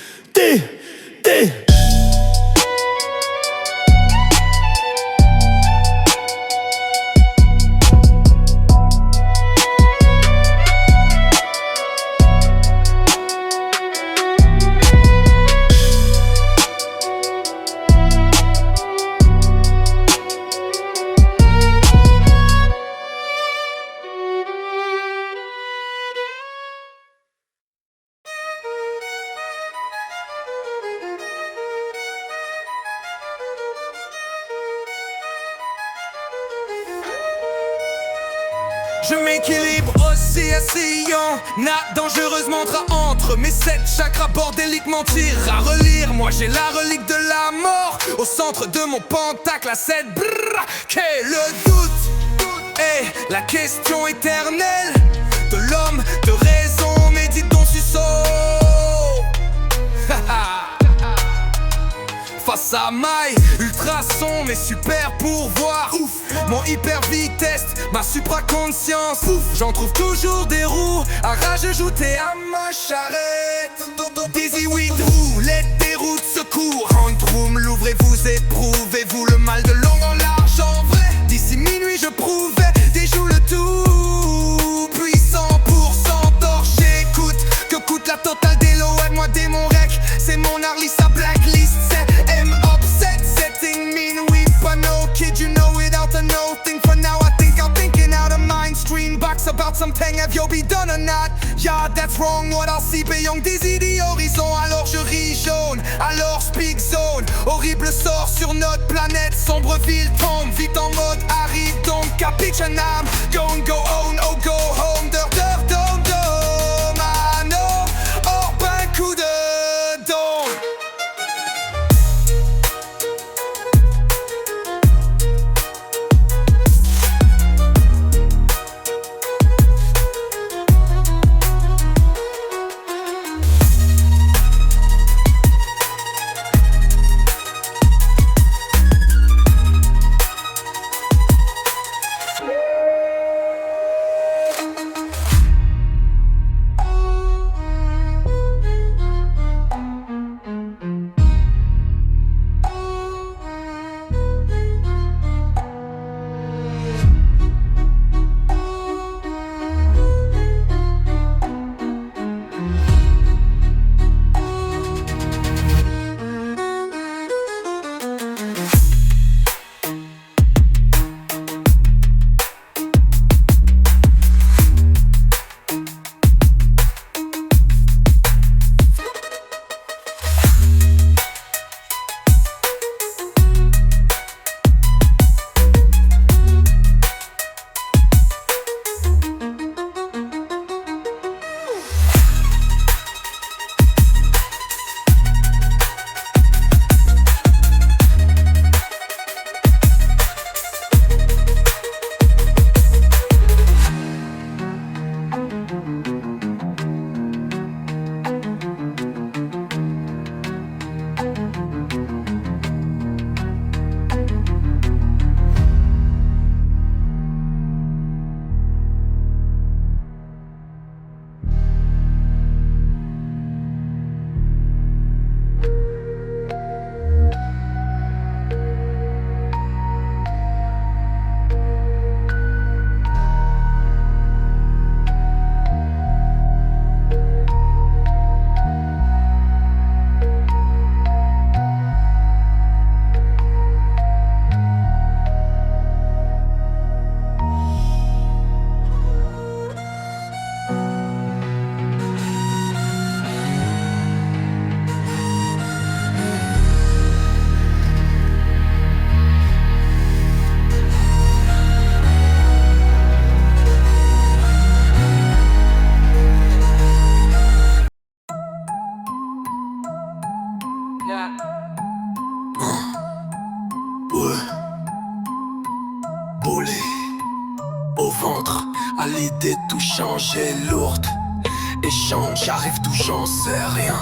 Je m'équilibre oscillant, nade dangereusement entre mes 7 chakras bordéliquement tir à relire. Moi j'ai la relique de la mort au centre de mon pentacle à 7 brrr, qu'est le doute et la question éternelle de l'homme de raison, médite ton suceau. Face à maille, ultrason, mes super pourvoirs. Ouf, mon hyper vitesse, ma supraconscience. Ouf, j'en trouve toujours des roues à rajouter à ma charrette. Dizzy with roulette, des roues de secours. Handroom, l'ouvrez-vous, éprouvez-vous le mal de long en large en vrai. D'ici minuit, je prouvais des joues le tout puissant pour s'endort. J'écoute, que coûte la totale des low. Moi, démon rec, c'est mon Harley, sa blacklist. About something, have you be done or not? Yeah, that's wrong, what I'll see beyond dizzy the horizon. Alors je ris jaune, alors speak zone. Horrible sort sur notre planète, sombre ville tombe vite en mode arrive donc capiche un âme. Go and go on, oh go home, dom. Ah non, hors un coup de don. danger lourde. Échange, j'arrive d'où j'en sais rien.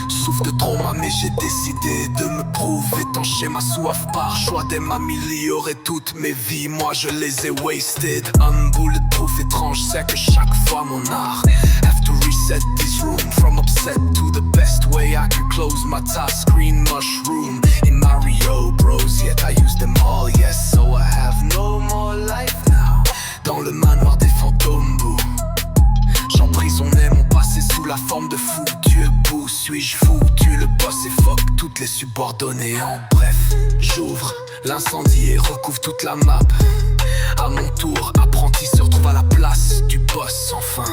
Souffle de trauma mais j'ai décidé de me prouver. Étancher ma soif par choix de m'améliorer toutes mes vies. Moi je les ai wasted. Un bulletproof étrange, c'est que chaque fois mon art have to reset this room. From upset to the best way I can close my task. Green mushroom in Mario Bros. Yet I use them all, yes, so I have no more life now. Dans le manoir des fantômes, bouh. J'emprisonnais mon passé sous la forme de fou. Dieu beau, suis-je fou? Tu le boss et fuck toutes les subordonnées. En bref, j'ouvre l'incendie et recouvre toute la map. À mon tour, apprenti se retrouve à la place du boss enfin.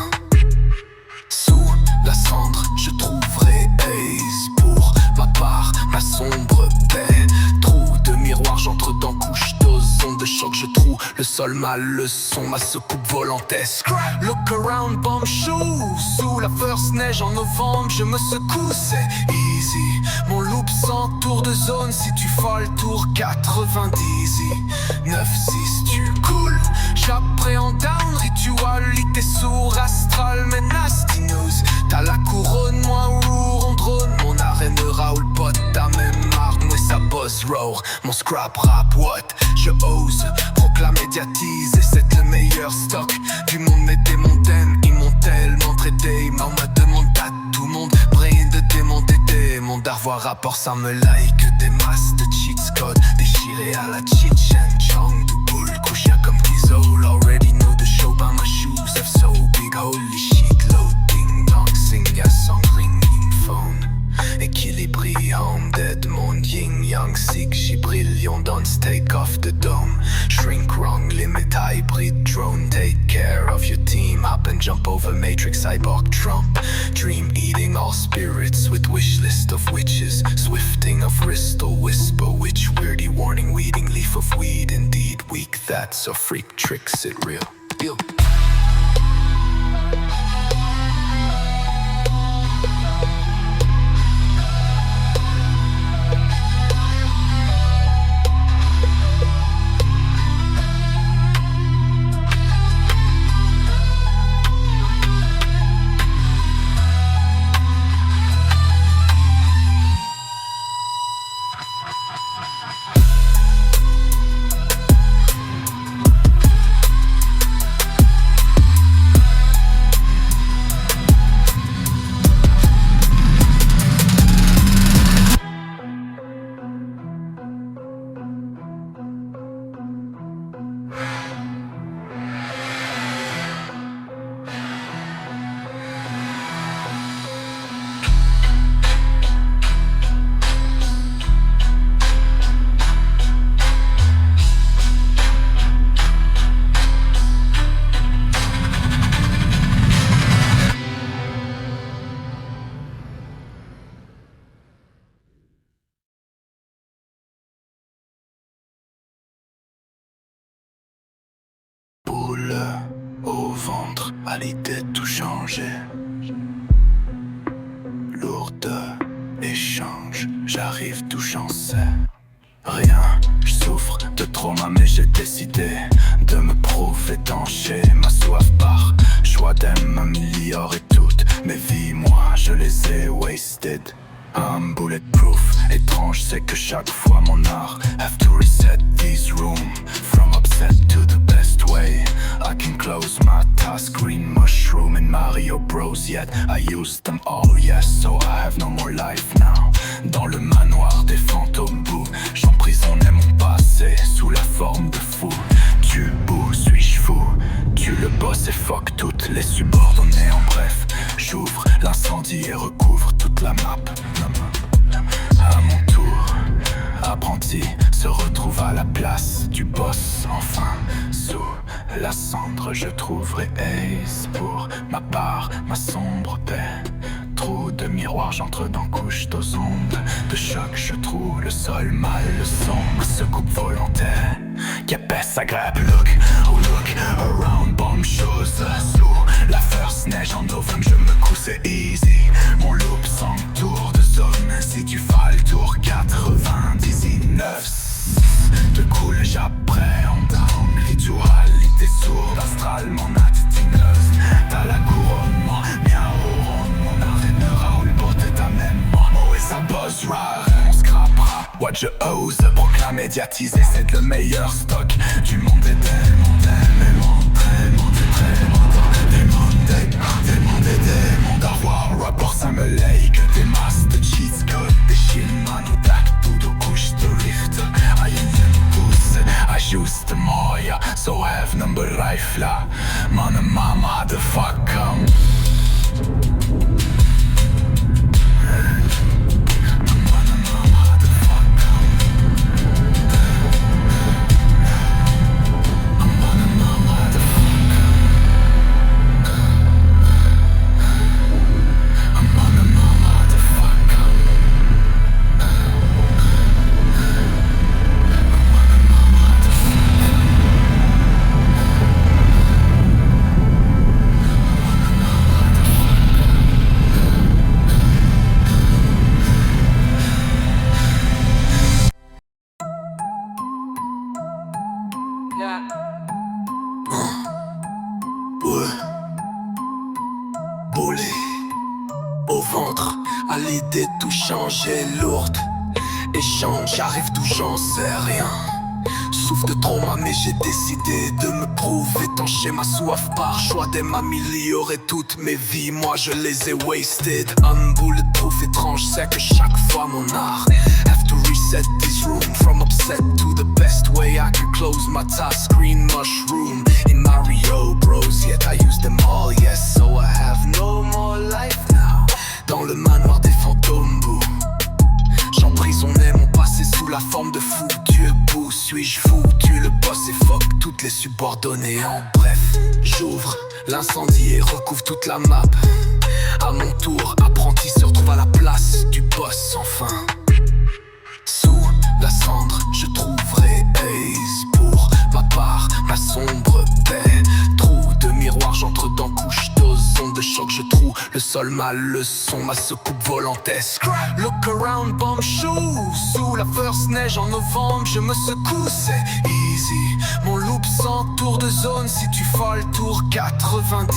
Sous la cendre, je trouverai Ace pour ma part, ma sombre paix. Trou de miroir, j'entre dans couche d'ozone de choc, je trouve le sol, ma leçon, ma secoupe volantesque. Look around, bomb shoes. Sous la first neige en novembre, je me secoue, c'est easy. Mon loop sans tour de zone, si tu fais le tour 90. 9-6, tu coules. J'appréhende un ritualité sourd, astral, mais nasty news. T'as la couronne, moi roux, on drone. Mon arène Raoul, pote, t'as même marre, mais ça boss roar. Mon scrap rap, what? Je ose, proclame, médiatise, et c'est le meilleur stock du monde, mais des montaines, ils m'ont tellement traité. On me demande à tout le monde, brain de démon d'été. Mon darvoir rapport, ça me like des masses de cheats code, déchirés à la Chichen Chong. Du boule, couché comme Kizol, already know the show by my shoes. Have so big, holy shit, loading, dong, sing a song, ringing phone. Équilibrium, dead monde, yin yang, sig, gibrillion, dance, take off the dome. Shrink wrong, limit, hybrid, drone, take care of your team. Hop and jump over matrix, cyborg, trump. Dream eating all spirits with wish list of witches. Swifting of wristle, whisper, witch, weirdy warning, weeding, leaf of weed. Indeed, weak, that's a freak, tricks it real. Yo. Au ventre, à l'idée de tout changer. Lourde échange, j'arrive d'où j'en sais rien. Je souffre de trauma mais j'ai décidé de me prouver étancher ma soif par choix d'aime m'améliorer toutes mes vies. Moi je les ai wasted. I'm bulletproof, étrange c'est que chaque fois mon art have to reset this room. From upset to the best way I can close my task. Green mushroom in Mario Bros. Yet I use them all, yes, so I have no more life now. Dans le manoir des fantômes, bouh, j'emprisonnais mon passé sous la forme de fou. Tu bout, suis-je fou? Tu le boss et fuck toutes les subordonnées. En bref, j'ouvre l'incendie et recouvre toute la map. À mon tour, apprenti se retrouve à la place du boss enfin. Sous la cendre je trouverai Ace pour ma part, ma sombre paix. Trou de miroir, j'entre dans couche d'ozone de choc, je trouve le sol, mal le son, ma secoupe volontaire qui épaisse agréable. Look, oh look around, bomb chose. Sous la first neige en novembre, je me couche, c'est easy. Mon loop sans tour de zone, si tu fais le tour 99. De cool, j'appréhende, ritualité sourde, astral, mon attitude. meilleur stock du monde est tellement, tellement, tellement, tellement, tellement, tellement d'avoir rapport ça me like. Des masses de cheats code, des shilman och tout och kurs de rift. I boost, I just moja, så have number rifla. Man och mamma hade fuckam. Boulé au ventre, à l'idée tout changer, lourde. Échange, j'arrive d'où j'en sais rien. Souffle de trauma mais j'ai décidé de me prouver. Tancher ma soif par choix de m'améliorer toutes mes vies. Moi je les ai wasted. Un bulletproof étrange, c'est que chaque fois mon art have to reset this room. From upset to the best way I can close my task. Green mushroom in Mario Bros. Yet I use them all, yes. So I have no more life now. Dans le manoir des fantômes, bouh. J'emprisonnais mon passé sous la forme de fou. Dieu beau, suis-je fou? Tu le boss et fuck toutes les subordonnées. En bref, j'ouvre l'incendie et recouvre toute la map. À mon tour, apprenti se retrouve à la place du boss enfin. Sous la cendre, je trouverai Ace pour ma part, ma sombre paix. Trou de miroir, j'entre dans couche d'ozone de choc, je trouve le sol, ma leçon, ma secoupe volantesque. Look around, bomb shoes. Sous la first neige en novembre, je me secoue, c'est easy. Mon loop sans tour de zone, si tu fais le tour 90.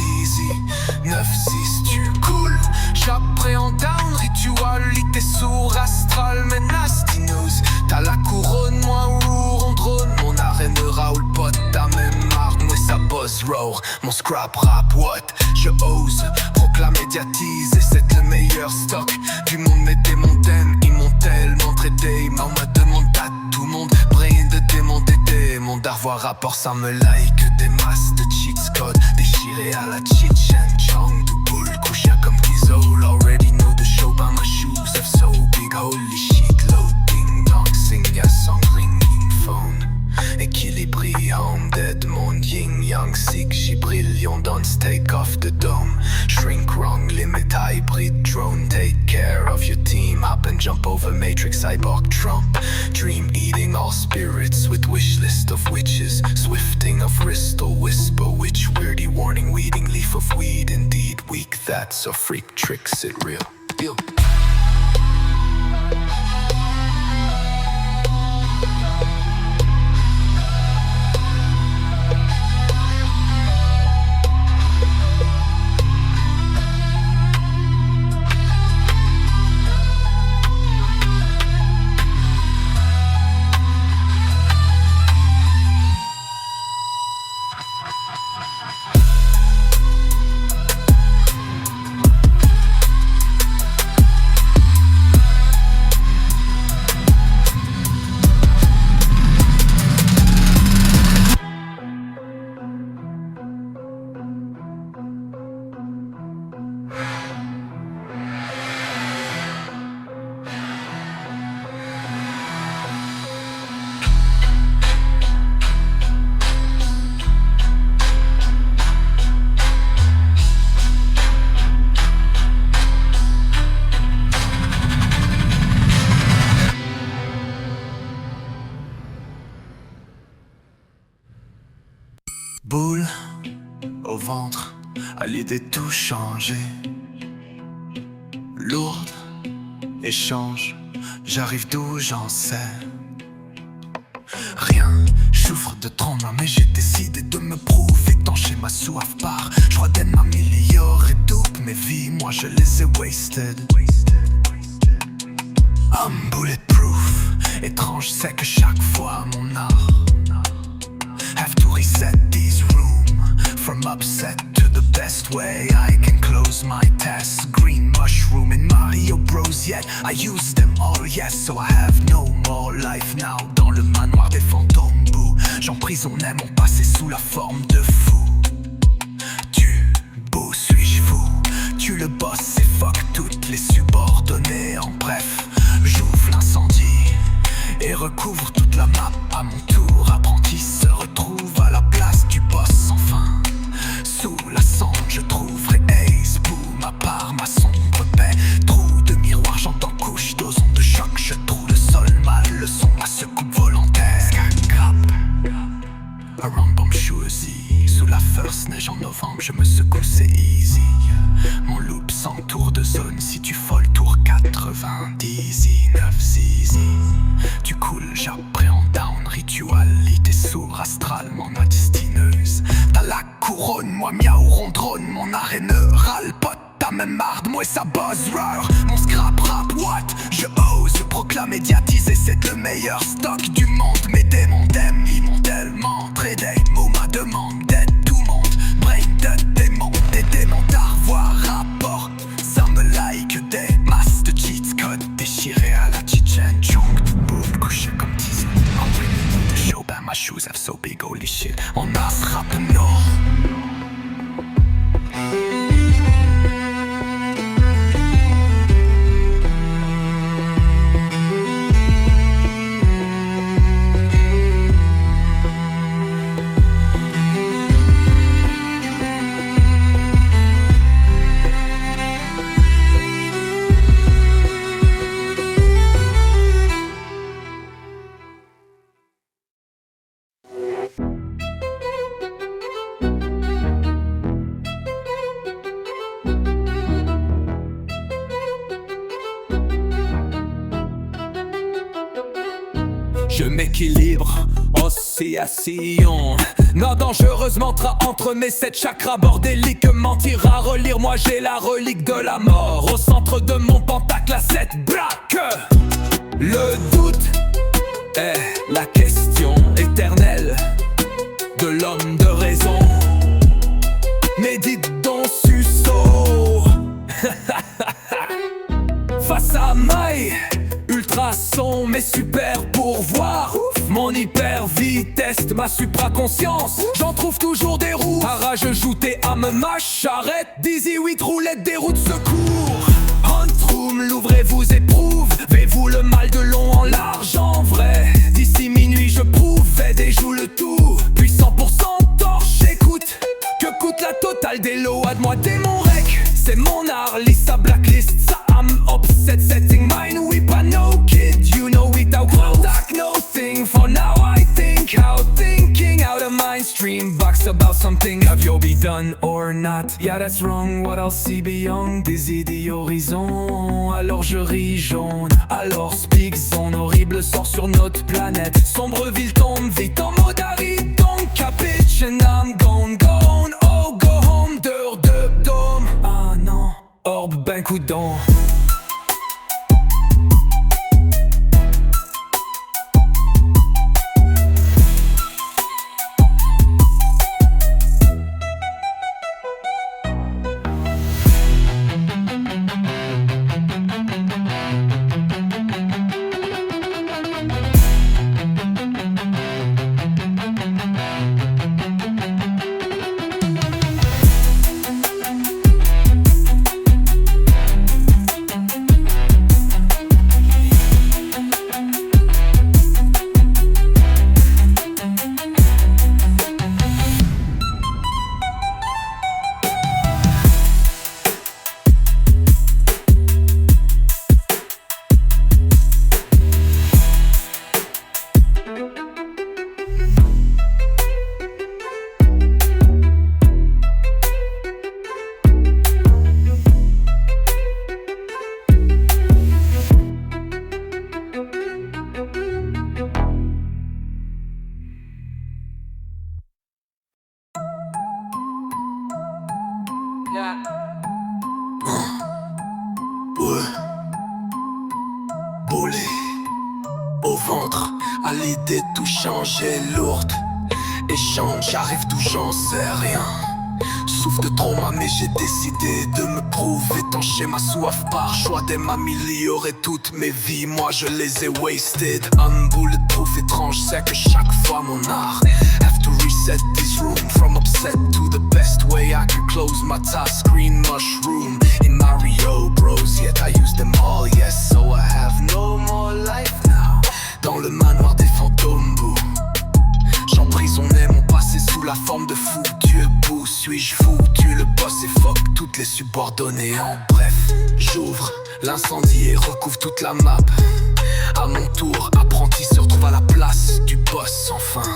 9-6, tu coules. J'appréhende down, ritualité sourd, astral, mais nasty news. T'as la couronne, moi on drone. Mon arène Raoul pote, t'as même marre, moi ça boss roar. Mon scrap rap, what? Je ose, proclame médiatise. Et c'est le meilleur stock du monde, mes démons t'aiment. Ils m'ont tellement traité, on me demande à tout le monde. Brain de démon des démons, d'avoir rapport ça me like. Des masses de cheats code, déchirés à la Chechen Chong. Du bull, couché comme Kizol. Already know the show by my shoes, have so big, holy shit. Loading, dong, sing a song, ringing phone. Équilibrium, dead monde, yin yang, sick, gibrillion, don't take off the dome. Shrink wrong, limit hybrid drone, take care of your team. Hop and jump over matrix, cyborg trump. Dream eating all spirits with wish list of witches. Swifting of wristle, whisper, witch, weirdy warning, weeding, leaf of weed. Indeed, weak, that's a freak tricks it real. Yo. Boule au ventre, à l'idée tout changer. Lourde, échange, j'arrive d'où j'en sais rien. J'souffre de tremblement mais j'ai décidé de me prouver. Tancher ma soif par choix d'être m'améliorer toutes mes vies. Moi je les ai wasted. I'm bulletproof, Étrange c'est que chaque fois mon art have to reset this room from upset to the best way I can close my tests. Green mushroom and Mario Bros yet I use them all, yes, so I have no more life now. Dans le manoir des fantômes bouts, j'emprisonnais mon passé sous la forme de fou. Tu beau, suis-je fou? Tu le boss et fuck toutes les subordonnées. En bref, j'ouvre l'incendie et recouvre toute la map à mon tour. Apprenti se retrouve à la place du boss sans fin. Sous la cendre je trouverai Ace, boum, à part ma sombre paix. Trou de miroir, j'entends couche d'ozon de choc. Je trouve le sol mal, le son à secoupe volontaire. Skakap, around bomb choisi. Sous la first neige en novembre, je me secoue, c'est easy. Mon loop s'entoure de zone, si tu folle tour 90, 9 zizi. Tu coules, j'appréhende down, ritualité sourd, astral, mon destineuse. T'as la couronne, moi miaou rondronne, mon arène râle, pote, t'as même marde, moi et sa buzzword. Mon scrap rap, what? Je ose, je proclame médiatiser, c'est le meilleur stock du monde. Mes démons d'aiment, ils m'ont tellement tradé, mots ma demande d'aide, tout le monde. Brain de démons, des démons d'arvoir, rapport. Ça me like des masses de cheats code déchirés à la Chichen Chong. Boom, couché comme teasing. En winning the show, ben my shoes have so big, holy shit. On a ce rap non. Je m'équilibre, oscillation. Non, dangereusement entre mes 7 chakras bordéliques. Mentir à relire, moi j'ai la relique de la mort. Au centre de mon pentacle à 7 braques. Le doute est la question éternelle de l'homme de raison. Médite donc Suso. Face à Maï, ultrason, mes super pourvoirs. Mon hyper vitesse, ma supraconscience. J'en trouve toujours des roues. Arrage, jouté à me ma charrette. Dizzy 8 roulettes, des roues de secours. Hunt-room, l'ouvrez-vous éprouve. Vais-vous le mal de long en large en vrai. D'ici minuit, je prouve, et joue le tout. Puis 100% torche, j'écoute. Que coûte la totale des lots? À de moi, démon rec. C'est mon art, lis sa blacklist. Ça I'm upset, setting mine. We pas no kid, you know without contact, no thing. For now I think out, thinking out of mind stream. Box about something, have you be done or not? Yeah, that's wrong, what else see beyond? Des idées horizon, alors je ris jaune. Alors speak zone, horrible sort sur notre planète. Sombre ville tombe vite en mode aride. Don't capiche and I'm gone, gone. Oh, go home, dehors de dôme. Ah non, orbe, ben coudon. ventre à l'idée de tout changer lourde. Échange, j'arrive d'où j'en sais rien. Souffle de trauma mais j'ai décidé de me prouver. Tancher ma soif par choix de m'améliorer toute mes vies. Moi je les ai wasted. Un bulletproof étrange, c'est que chaque fois mon art have to reset this room. From upset to the best way I can close my task. Green mushroom in Mario Bros. Yet I use them all, yes, so I have no more life now. Dans le manoir des fantômes, bouh, j'emprisonnais mon passé sous la forme de fou. Dieu beau, suis-je fou? Tu le boss et fuck toutes les subordonnées. En bref, j'ouvre l'incendie et recouvre toute la map. À mon tour, apprenti se retrouve à la place du boss enfin.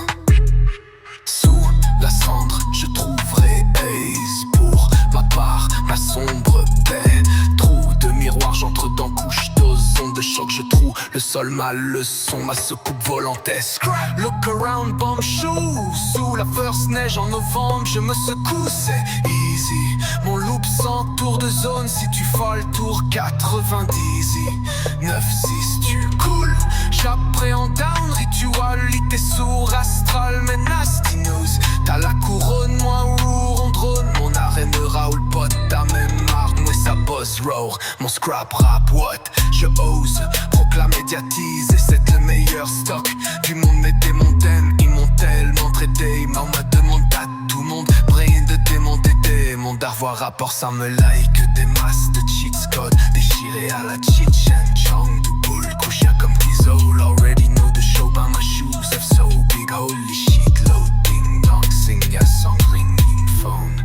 Sous la cendre, je trouverai Ace pour ma part, ma sombre paix. Trou de miroir, j'entre dans couche d'ozone de choc, je trouve le sol, ma leçon, ma secoupe volantesque. Look around, bomb shoes. Sous la first neige en novembre, je me secoue, c'est easy. Mon loop sans tour de zone, si tu fais le tour 90. 9-6, tu coules. J'appréhende down, ritualité sourd, astral, mais nasty news. T'as la couronne, moi on drone. Mon arène Raoul pote, t'as même marre, moi ça boss roar. Mon scrap rap, what? Je ose proclamer, médiatiser, c'est le meilleur stock du monde. Mes démons t'aiment, ils m'ont tellement traité. On me demande à tout le monde, brain de démon, des démons. D'avoir rapport, ça me like des masses de cheats code déchirés à la Chichen Chong. Du bull, couché comme Kizol. Already know the show by my shoes, have so big, holy shit. Loading, dong, sing a song, ringing phone.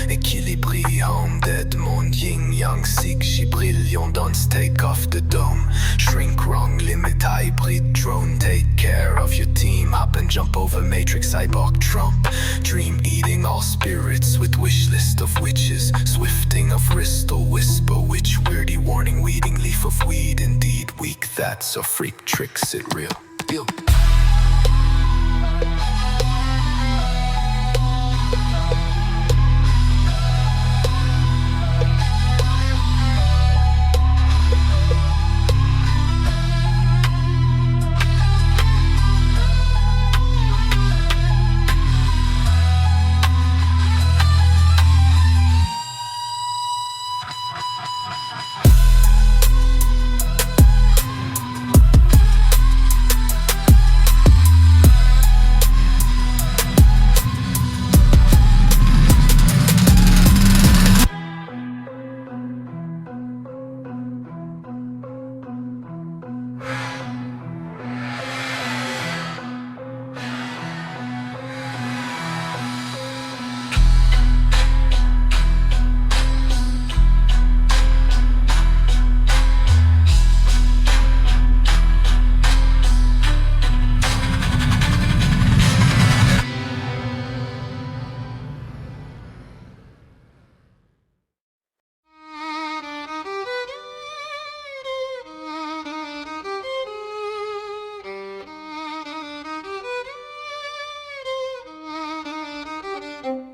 Équilibrium, dead monde, yin yang, sick, gibrillion, don't take off the dome. Shrink wrong, limit hybrid drone. Take care of your team, hop and jump over matrix, cyborg trump. Dream eating all spirits with wish list of witches. Swifting of wrist or whisper, witch weirdy warning. Weeding leaf of weed, indeed weak, that's a freak tricks it real.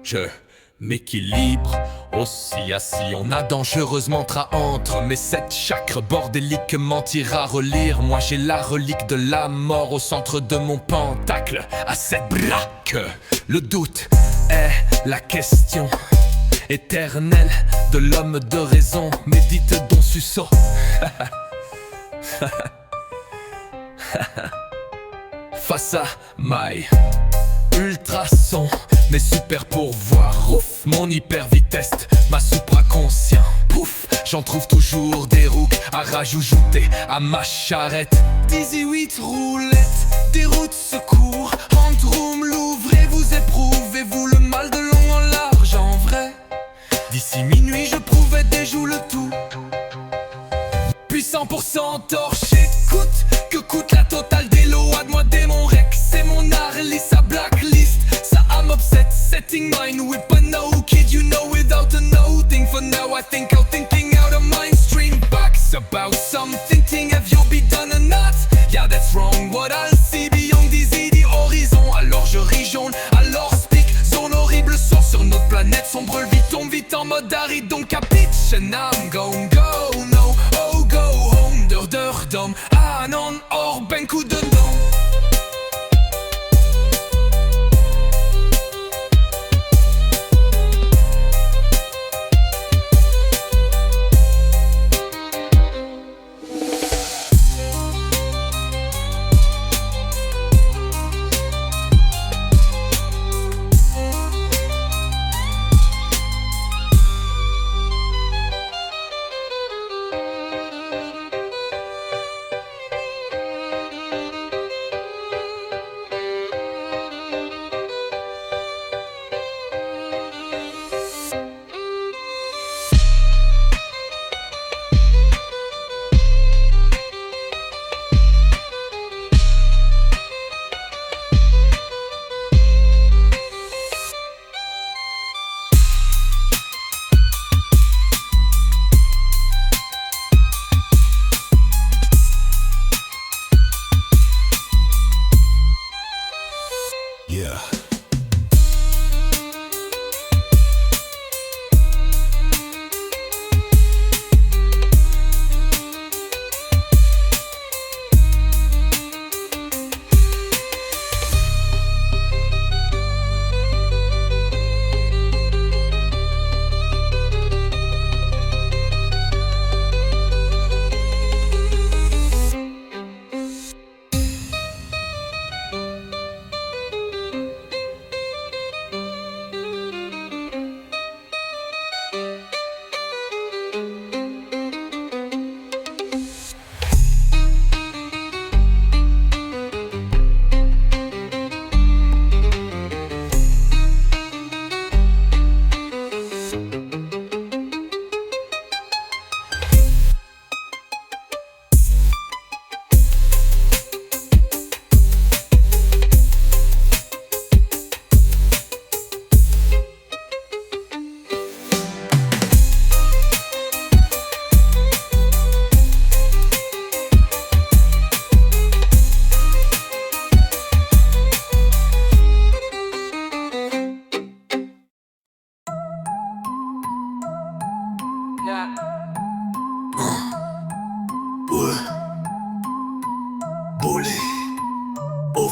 Je m'équilibre, oscillation a dangereusement tra entre mes 7 chakres bordéliques, mentir à relire. Moi j'ai la relique de la mort au centre de mon pentacle à 7 braques. Le doute est la question éternelle de l'homme de raison. Médite Don Suso. Face à my ultrason, mes super pourvoirs, ouf, mon hyper vitesse, ma supraconscient, pouf, j'en trouve toujours des roues à rajouter à ma charrette. 18 roulettes, des routes secours, handroom, l'ouvrez-vous, éprouvez-vous le mal de long en large en vrai. D'ici minuit je prouvais des joues le tout. Puis 100% torché, coûte que coûte la totale des lots. Ad-moi démon Rex, c'est mon Harley, sa blacklist. Ça I'm upset, setting mine with a no kid, you know, without a nothing. For now I think out, thinking out of mind stream. Backs about something, thing have you be done or not? Yeah, that's wrong, what I'll see beyond these idées horizons. Alors je ris jaune, alors speak, zone horrible sort sur notre planète sombre. Le vite tombe vite en mode aride, donc capiche. And I'm gon' go, no, oh go home, dom, ah non, hors ben coup de nom.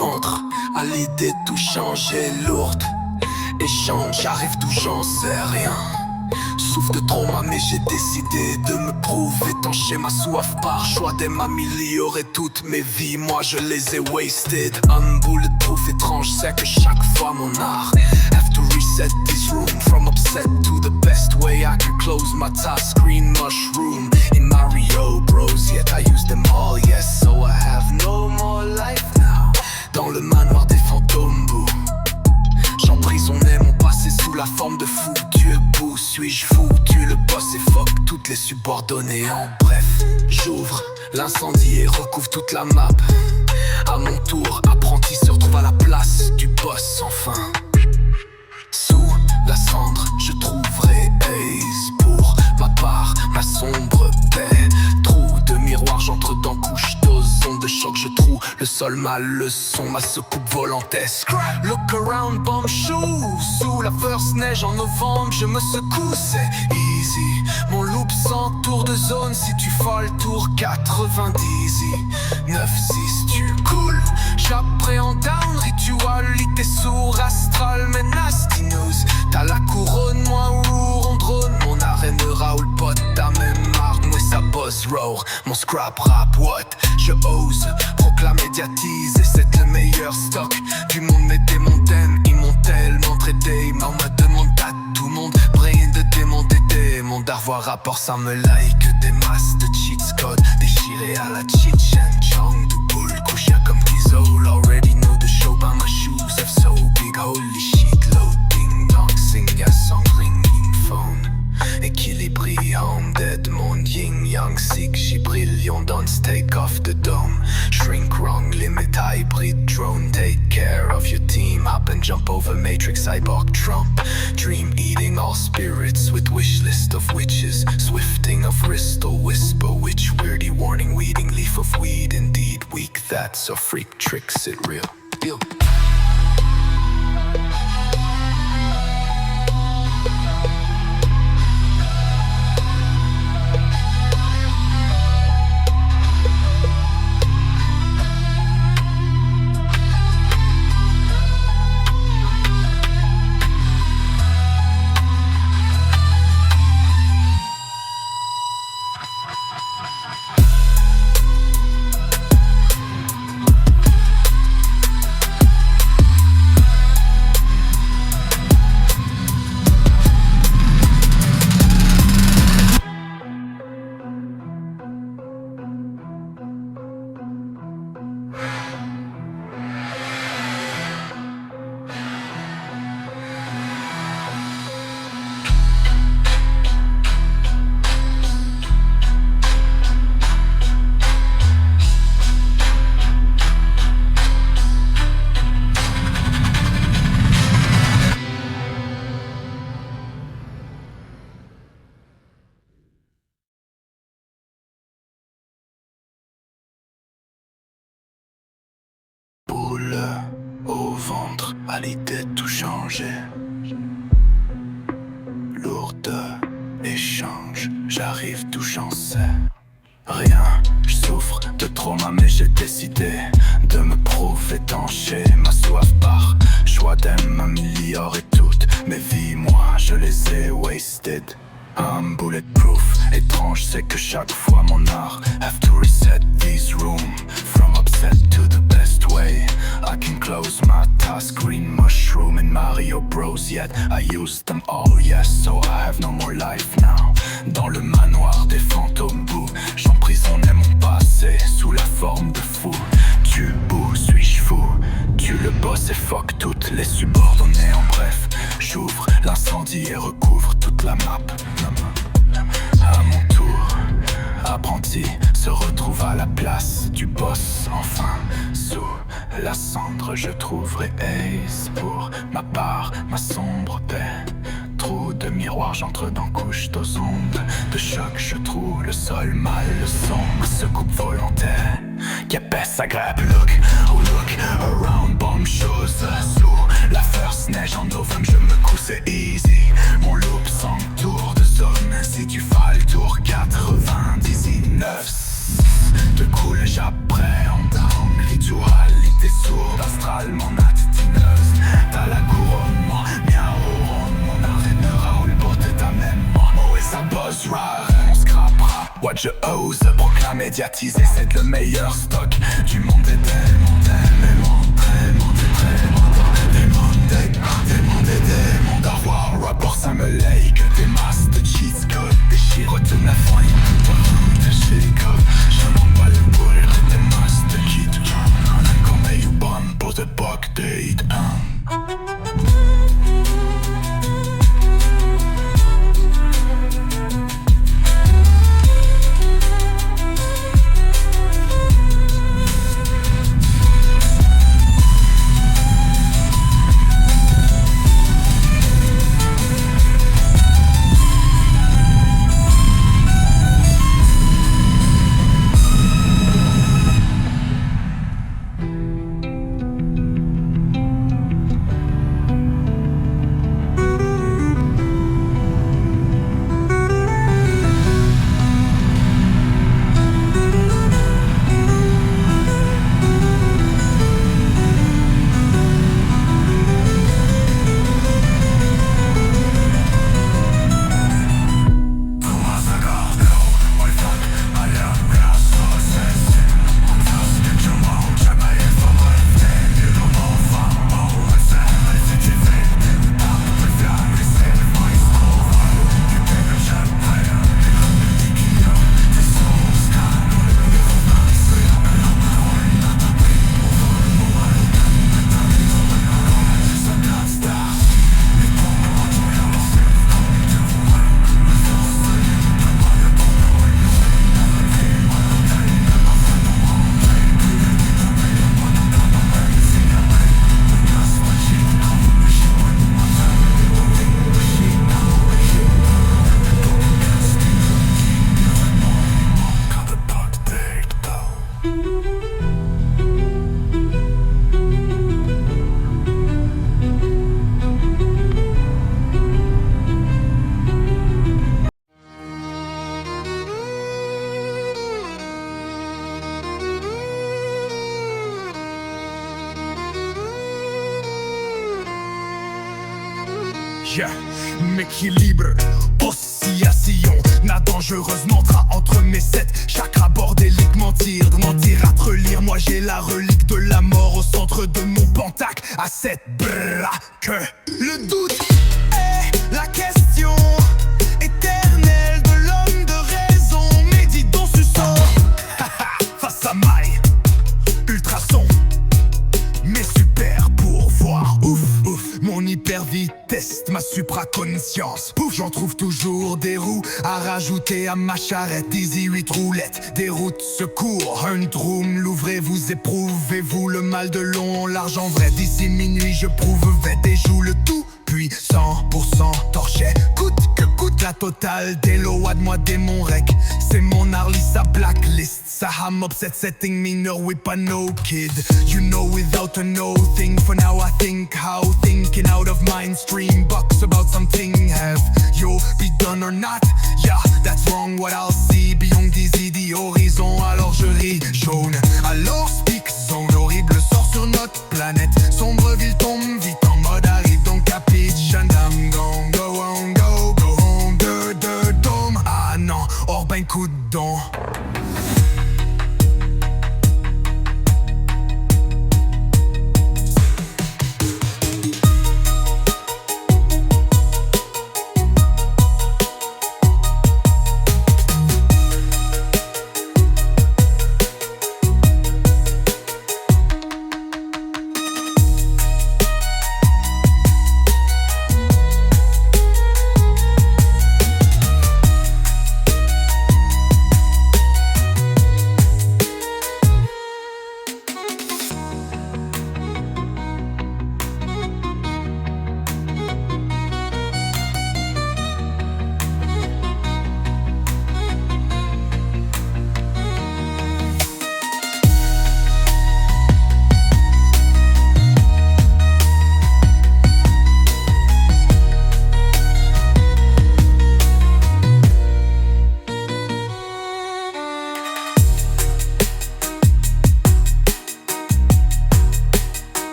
ventre, à l'idée de tout changer, lourde. Échange, j'arrive d'où j'en sais rien. Souffle de trauma mais j'ai décidé de me prouver. Étancher ma soif par choix d'aime m'améliorer toutes mes vies. Moi je les ai wasted. Un bulletproof étrange, c'est que chaque fois mon art have to reset this room. From upset to the best way I can close my task. Green mushroom in Mario Bros. Yet I use them all, yes, so I have no more life now. Dans le manoir des fantômes, bouh. J'emprisonnais mon passé sous la forme de fou. Tu es beau, suis-je fou? Tu le boss et fuck toutes les subordonnées. En bref, j'ouvre l'incendie et recouvre toute la map. À mon tour, apprenti se retrouve à la place du boss sans fin. Sous la cendre, je trouverai Ace pour ma part, ma sombre paix. Trou de miroir, j'entre dans couche d'ozone de choc, je trouve le sol, ma leçon, ma secoupe volantesque. Look around, bomb shoes. Sous la first neige en novembre, je me secoue, c'est easy. Mon loop sans tour de zone, si tu fais le tour 90. 9-6, tu coules. J'appréhende down, ritualité sourd, astral, mais nasty news. T'as la couronne, moi ou on drone. Mon arène Raoul pote, ta même marque, moi ça boss roar. Mon scrap rap, what? Je ose proclamer, médiatiser, c'est le meilleur stock du monde. Mes démons t'aiment, ils m'ont tellement traité. Ils m'en demandent à tout le monde, brain de démon des démons. D'avoir rapport, ça me like des masses de cheats code déchirés à la Cheech and Chong. Du boule couché comme Kizol. Already know the show by my shoes have so big. Holy shit, loading dong, sing a song, ringing phone. Équilibrium, dead monde, yin yang, sick, gibrilion, don't take off the dome. Shrink wrong, limit hybrid drone, take care of your team. Hop and jump over matrix, cyborg trump. Dream eating all spirits with wish list of witches. Swifting of crystal whisper, witch weirdy warning, weeding leaf of weed. Indeed weak, that's a freak tricks it real. Yo. Au ventre, à l'idée de tout changer. Lourde échange, j'arrive d'où j'en sais rien. Je souffre de trauma mais j'ai décidé de me prouver étancher. Ma soif par choix d'aime m'améliorer toutes mes vies. Moi je les ai wasted. I'm bulletproof, étrange c'est que chaque fois mon art have to reset this room. From upset to the best way I can close my task. Green mushroom in Mario Bros. Yet I used them all, yes, so I have no more life now. Dans le manoir des fantômes, bouh, j'emprisonnais mon passé sous la forme de fou. Tu bouh, suis-je fou? Tu le boss et fuck toutes les subordonnées. En bref, j'ouvre l'incendie et recouvre toute la map. À mon tour, apprenti se retrouve à la place du boss. Enfin, sous la cendre, je trouverai Ace pour ma part, ma sombre paix. Trou de miroir, j'entre dans couche d'ozonde de choc, je trouve le sol, mal le son. Ma secoupe volontaire qui épaisse, agréable look. Oh look around, bombe chose. Sous la first neige en novembre, je me couche, c'est easy. Mon loop sans tour de zone. Si tu fais le tour 99, te coule, j'appréhende. Ritualité t'es sourde, astralement attitineuse. T'as la couronne, moi, miaou, mon arène Raoul porte ta même moi. Oh et ça bosse rare, on scrapera. What je ose, proclame médiatisé, c'est le meilleur stock du monde est tellement, tellement, tellement, des mondes à voir, rapport ça me lake. Des masses de cheats code, déchire de ma fin, de chez code. Je m'emballe pour rire des masses de kit. Comme you bomb pour the buck date. M'équilibre, oscillation, n'a dangereuse mantra entre mes sept chakras bordéliques. Mentir à te relire, moi j'ai la relique de la mort au centre de mon pentacle. À cette que le doute est la question éternelle de l'homme de raison. Médite dans ce sort, face à maille, ultrason, mes super pouvoirs. Ouf, ouf, mon hyper vitesse, ma supraconscience. Pouf, j'en trouve toujours des roues à rajouter à ma charrette. Easy 8 roulettes, des routes secours. Un room, l'ouvrez, vous éprouvez-vous le mal de long, l'argent vrai. D'ici minuit, je prouve, et joue le tout. Puis 100% torché, coûte que coûte la totale. Des lois de moi, démon rec. C'est mon Harley, sa blacklist. Sa ham upset setting me no whip a no kid. You know without a no thing. For now I think how thinking out of mind stream. Bucks about something. Have you be done or not? Yeah, that's wrong what I'll see. Beyond these idées horizons. Alors je ris jaune. Alors speak zone. Horrible sort sur notre planète. Sombre ville tombe vite en mode arrive donc capitch. And I'm gon' go on, go home. De dôme. Ah non, hors ben coup de don.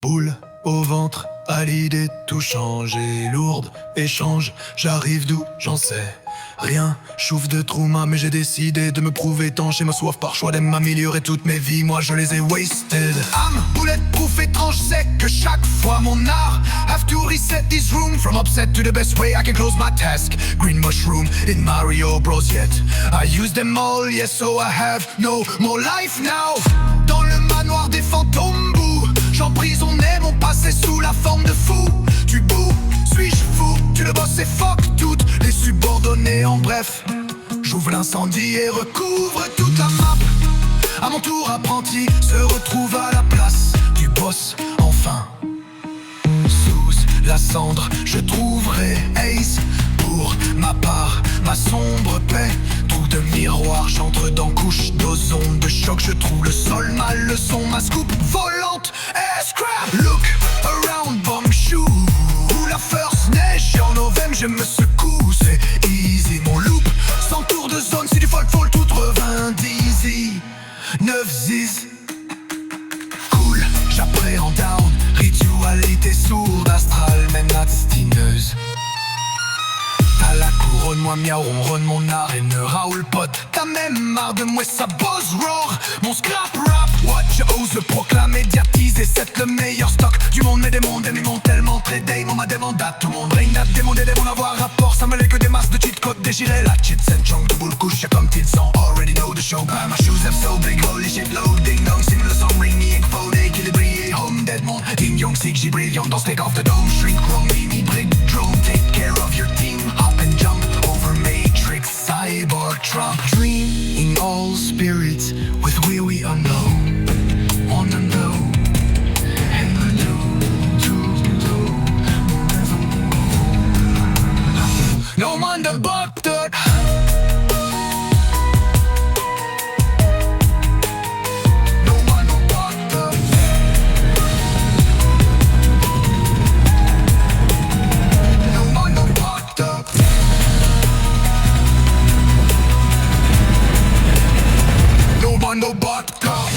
Boule au ventre, à l'idée de tout changer. Lourde, échange, j'arrive d'où, j'en sais rien. Chouffe de trauma, mais j'ai décidé de me prouver étanche. Et ma soif par choix d'aime m'améliorer toutes mes vies. Moi je les ai wasted. Âme, bulletproof, étrange, c'est que chaque fois mon art have to reset this room. From upset to the best way I can close my task. Green mushroom in Mario Bros yet I use them all, yes, so I have no more life now. Dans le manoir des fantômes boue, j'emprisonnais mon passé sous la forme de fou. Tu boues, suis-je fou? Tu le bosses et fuck toutes les subordonnés. En bref, j'ouvre l'incendie et recouvre toute la map. À mon tour apprenti se retrouve à la place du boss enfin. Sous la cendre je trouverai Ace. Pour ma part, ma sombre paix. Trou de miroir, j'entre dans couche d'ozone. De choc, je trouve le sol, ma leçon. Ma scoop volante est scrap. Look around, bomb shoe. Ou la first neige, en novembre je me secoue. C'est easy, mon loop. Sans tour de zone, c'est du folk fall tout easy. 9 ziz. Cool, j'appréhende down. Ritualité sourde, astrale, même lastineuse. T'as la couronne, moi miaou, on ronne mon arène, Raoul pote. T'as même marre de moi, ça bosse roar. Mon scrap rap, what je ose proclame, médiatise et c'est le meilleur stock du monde. Mais des mondes, ils m'ont tellement tradé, on m'a demandé à tout le monde. Ring that démon, des démons, avoir rapport, ça me l'est que des masses de cheat codes déchirées. La cheat and chunk, double couche, y'a comme t'ils sont. Already know the show, buy my shoes, have so big, holy shit, loading, no, similar song, ring me, info, équilibré, home, dead mon. King Young, Sig, j'ai brillant, don't take off the dome, shrink, wrong, me, break, drone, take care of your team. Hop and jump over Matrix, Cyborg, Trump. Dreaming all spirits with we unknown. Wanna know, and I do, no wonder but that. No wonder but that. No wonder but that. No wonder but that.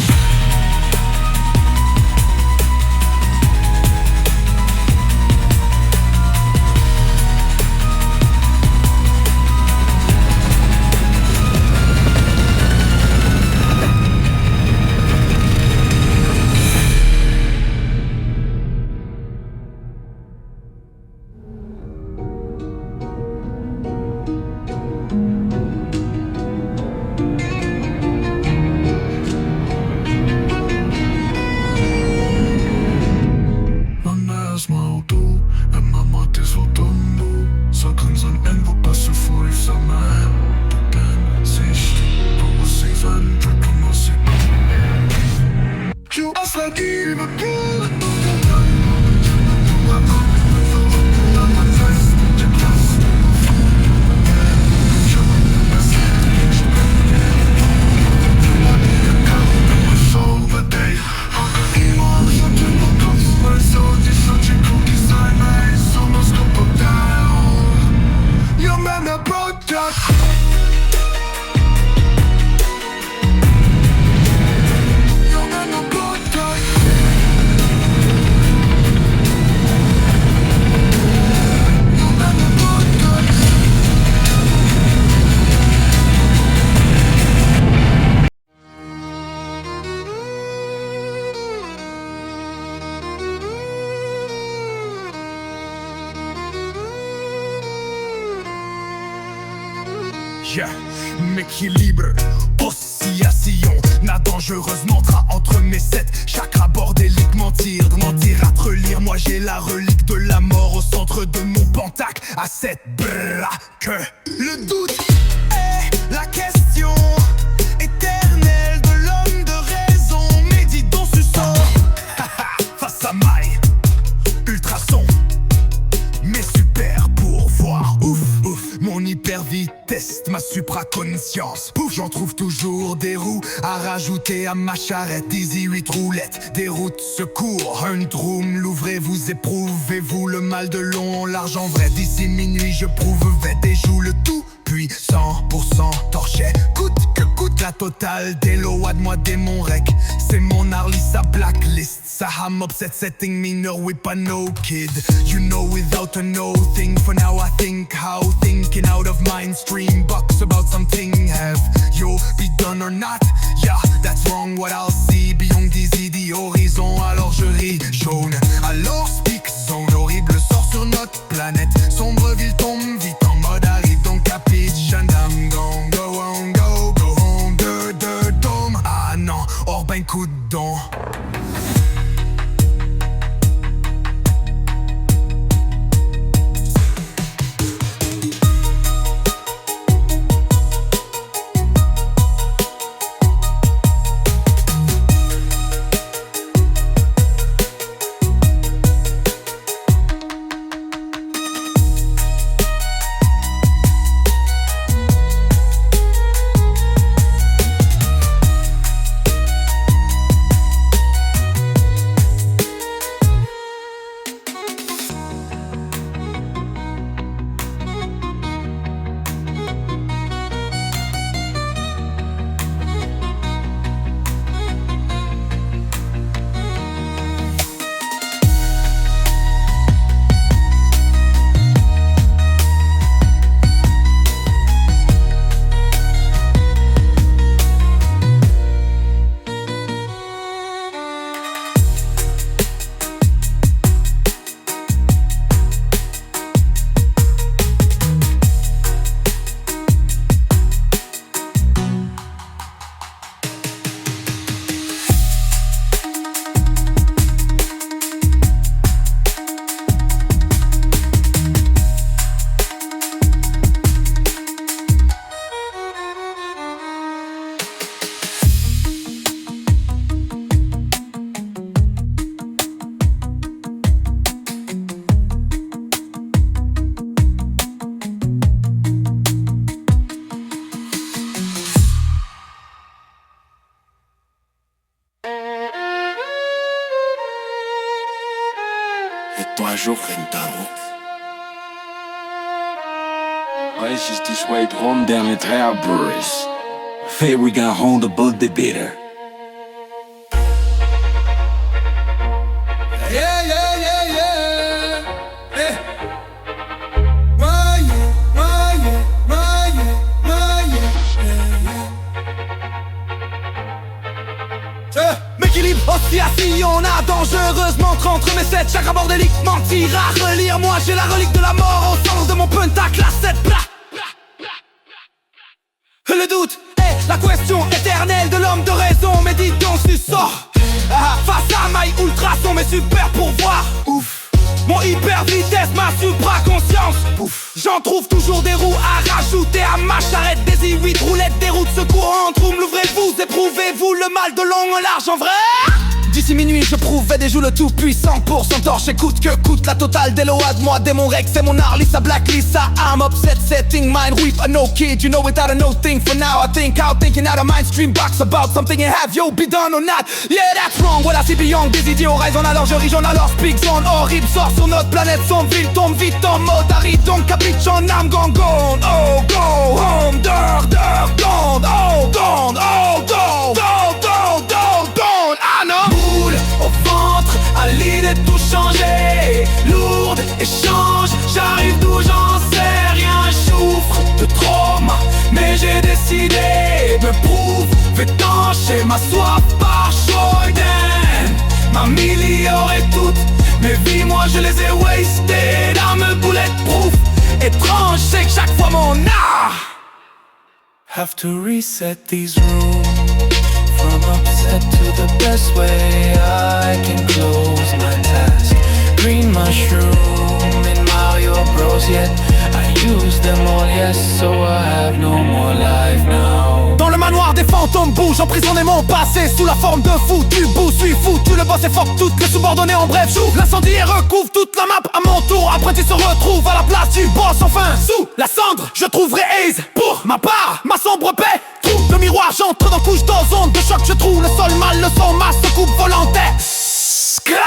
M'équilibre, oscillation, n'a dangereuse mantra entre mes sept chakras bordéliques. Mentir à te relire, moi j'ai la relique de la mort au centre de mon pentacle. À cette que le doute est la question éternelle de l'homme de raison. Médite dans ce sang, face à maille, ultrason, mes super pourvoirs. Ouf, ouf, mon hyper vitesse, ma supraconscience. Pouf, j'en trouve toujours des roues à rajouter à ma charrette. 18 roulettes, des routes secours. Un room, l'ouvrez, vous éprouvez-vous le mal de long, l'argent vrai. D'ici minuit, je prouve, des joues le tout puissant, 100% torché, coûte que Écoute la totale des lois de moi démon rec. C'est mon Harley sa blacklist. Ça ham upset setting me no whip a no kid. You know without a no thing. For now I think how thinking out of mind stream bucks about something. Have you be done or not? Yeah, that's wrong what I'll see. Beyond these idées horizons, alors je ris jaune. Alors speak zone, horrible sort sur notre planète. Sombre ville tombe vite en mode arrive donc capite. I'm gon' go on, go home, de dôme. Ah non, hors ben coup de don. Als is die zweet rond en het herbruis. Fabrica honden bot de bitter. Yeah, yeah, yeah, yeah. Eh. M'équilibre, oscillation, a dangereusement entre mes 7 chakras bordéliques. Mentir à relire, moi j'ai la relique de la mort au sens de mon pentacle à 7 plats. Le doute est la question éternelle de l'homme de raison. Mais dis donc tu sors face à my ultrason, mes super pourvoirs. Ouf. Mon hyper vitesse, ma supra-conscience. Ouf. J'en trouve toujours des roues à rajouter à ma charrette. Des I8 roulettes, des routes secours entre room. L'ouvrez-vous, éprouvez-vous le mal de long en large en vrai. D'ici minuit je prouvais des joues le tout puissant pour son torche. Écoute que coûte la totale des lois de moi démon Rex. C'est mon Harley, sa blacklist, sa arm upset setting mind whip a no kid, you know without a no thing. For now I think out thinking out of mind stream box about something and have you be done or not. Yeah that's wrong, what I see beyond des idées horizon. Alors je ris, j'en alors speak zone horrible sort sur notre planète. Son ville tombe vite en mode arrive donc capiche en âme gone. Oh go home, gone. Oh gone, oh gone. Ah non. Au ventre, à l'idée de tout changer. Lourde, échange, j'arrive d'où j'en sais rien. Souffre de trauma, mais j'ai décidé de me prouver étancher ma soif par Shoiden. Ma milliaurait toutes mes vies, moi je les ai wasted. Arme bulletproof, étrange, c'est que chaque fois mon art have to reset these rooms. From upset to the best way I can close my task. Green mushroom in Mario Bros. Yet I use them all, yes, so I have no more life now. Dans le manoir des fantômes bougent, emprisonné mon passé sous la forme de fou. Tu bouges, suis foutu, le boss est fuck toutes les subordonnés en bref. J'ouvre l'incendie et recouvre toute la map à mon tour. Après tu se retrouves à la place du boss. Enfin, sous la cendre, je trouverai Ace pour ma part, ma sombre paix. Trou de miroir, j'entre dans couche d'ozone. De choc, je trouve le sol mal, le son, ma secoupe volontaire. Scrap.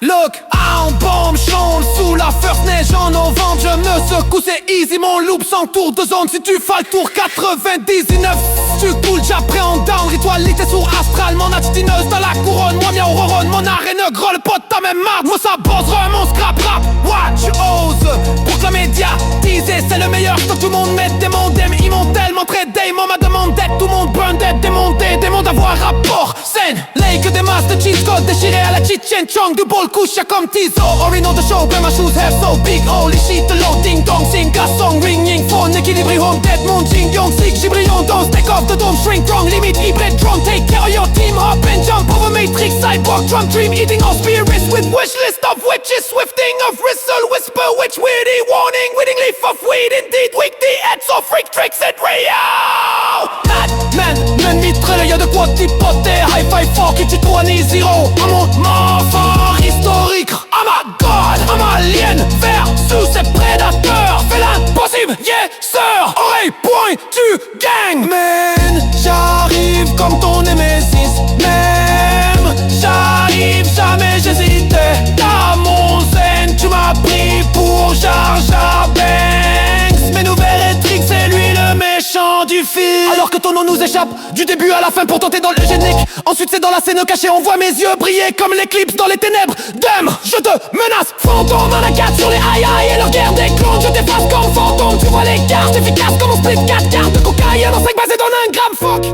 Look, en bombe jaune sous la first neige en novembre. Je me secoue, c'est easy. Mon loop sans tour de zone. Si tu fais le tour 99, tu coules, j'appréhende down. Ritualité sous astral, mon attitineuse dans la couronne. Moi, miaou, ronronne, mon arène grolle. Pas de ta même marde, moi ça bosse, mon scrap rap. What you ose, pour que la média teaser, c'est le meilleur. Faut que tout le monde mette des mondes, ils m'ont tellement traité. Moi, ma demande d'être, tout le monde burn dead, démonté. Des mondes à voir rapport, scène. Lake des masses de cheat code déchirés à la Chichen Chong. Du ball couche, y'a comme Tizo. Ori know the show, but my shoes have so big. Holy shit, the low ding dong, sing a song, ringing phone, équilibré home, dead moon, jing yong, sick, gibrion, don't take off the dome, shrink wrong, limit, hybrid, drone, take care of your team, hop and jump over matrix, cyborg, drum, dream, eating all spirits with wish list of witches, swifting of whistle, whisper, witch, witty, warning, weeding leaf of weed, indeed, weak, the heads of freak, tricks, and real. Madman, man, mitraille, y'a de quoi typoter, high five, fuck, et tu tournes zero, un moment fort, historique, oh my god, I'm alien, versus ces prédateurs, fais l'impossible, yes sir, oreille, point, tu gang, man, j'arrive comme ton Nemesis, même, j'arrive, jamais j'hésitais, t'as mon zen, tu m'as pris pour Jar Jar Banks, mes nouvelles tricks, c'est lui le méchant du film. Alors que ton nom nous échappe, du début à la fin pour tenter dans le générique. Ensuite c'est dans la scène cachée, on voit mes yeux briller comme l'éclipse dans les ténèbres. Damn, je te menace, fantôme dans la 4 sur les aïe et leur guerre des clones. Je t'efface comme fantôme, tu vois les cartes efficaces comme on split 4 cartes de cocaïne en 5 basé dans un gramme, fuck.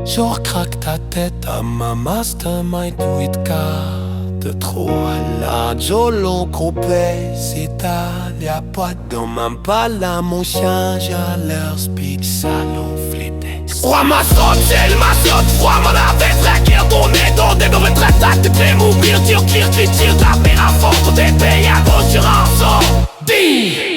Je recraque ta tête à ma mastermind, 8K de trop à la Jolo Coupé, c'est y'a pas dans même pas là mon chien, j'ai leur speed salon flitté. Froid ma saute, c'est le massot, froid mon avec traquer ton nez dans des mauvais traites, t'es prêt mobile, tire, taper à fond, ton épée à gauche, tu rançon. Di.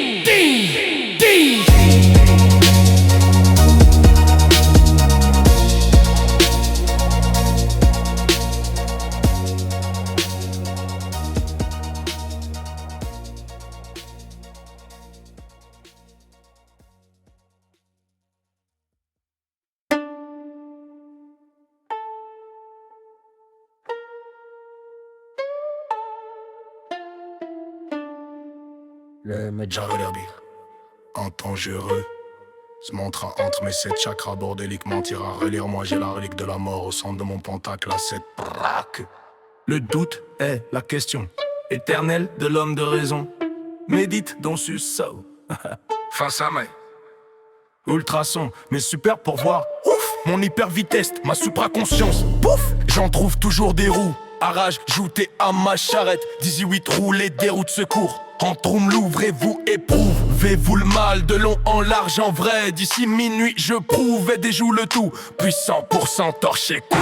Le Javelabir, un temps heureux se montra entre mes 7 chakras bordéliquement tira relire. Moi j'ai la relique de la mort au centre de mon pentacle à 7 braques. Le doute est la question éternelle de l'homme de raison. Médite dans ce saut. Face à moi. Ultrason, mes super pouvoirs. Ouf, mon hyper vitesse, ma supraconscience. Pouf, j'en trouve toujours des roues. Arrache, joutez à ma charrette. 18 roues, les déroues de secours. Entroum, l'ouvrez-vous, éprouvez-vous le mal de long en large en vrai. D'ici minuit, je prouve et déjoue le tout. Puissant % torche, écoute.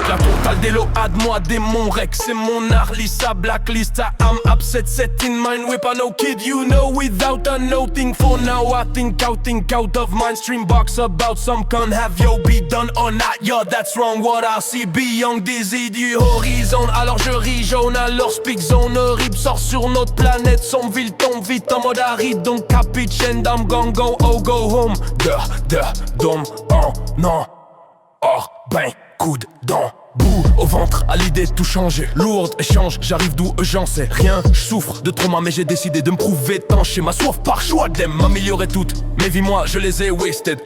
La totale des lots, moi démon Rex. C'est mon Arlissa, blacklist. I'm upset, set in mind. Whip, I no kid, you know. Without a nothing for now. I think out of mind. Stream box about some con. Have yo be done or not? Yo, that's wrong. What I see beyond dizzy du horizon. Alors je ris jaune, alors speak zone. Horrible sort sur notre planète. Son ville tombe vite en mode aride. Donc capiche and I'm gon' go, oh go home. Dom, non. Or, ben, coude dans boue au ventre, à l'idée de tout changer. Lourde, échange, j'arrive d'où j'en sais rien. Je souffre de trauma mais j'ai décidé de me prouver étanche. Ma soif par choix de m'améliorer toutes mes vies, moi je les ai wasted.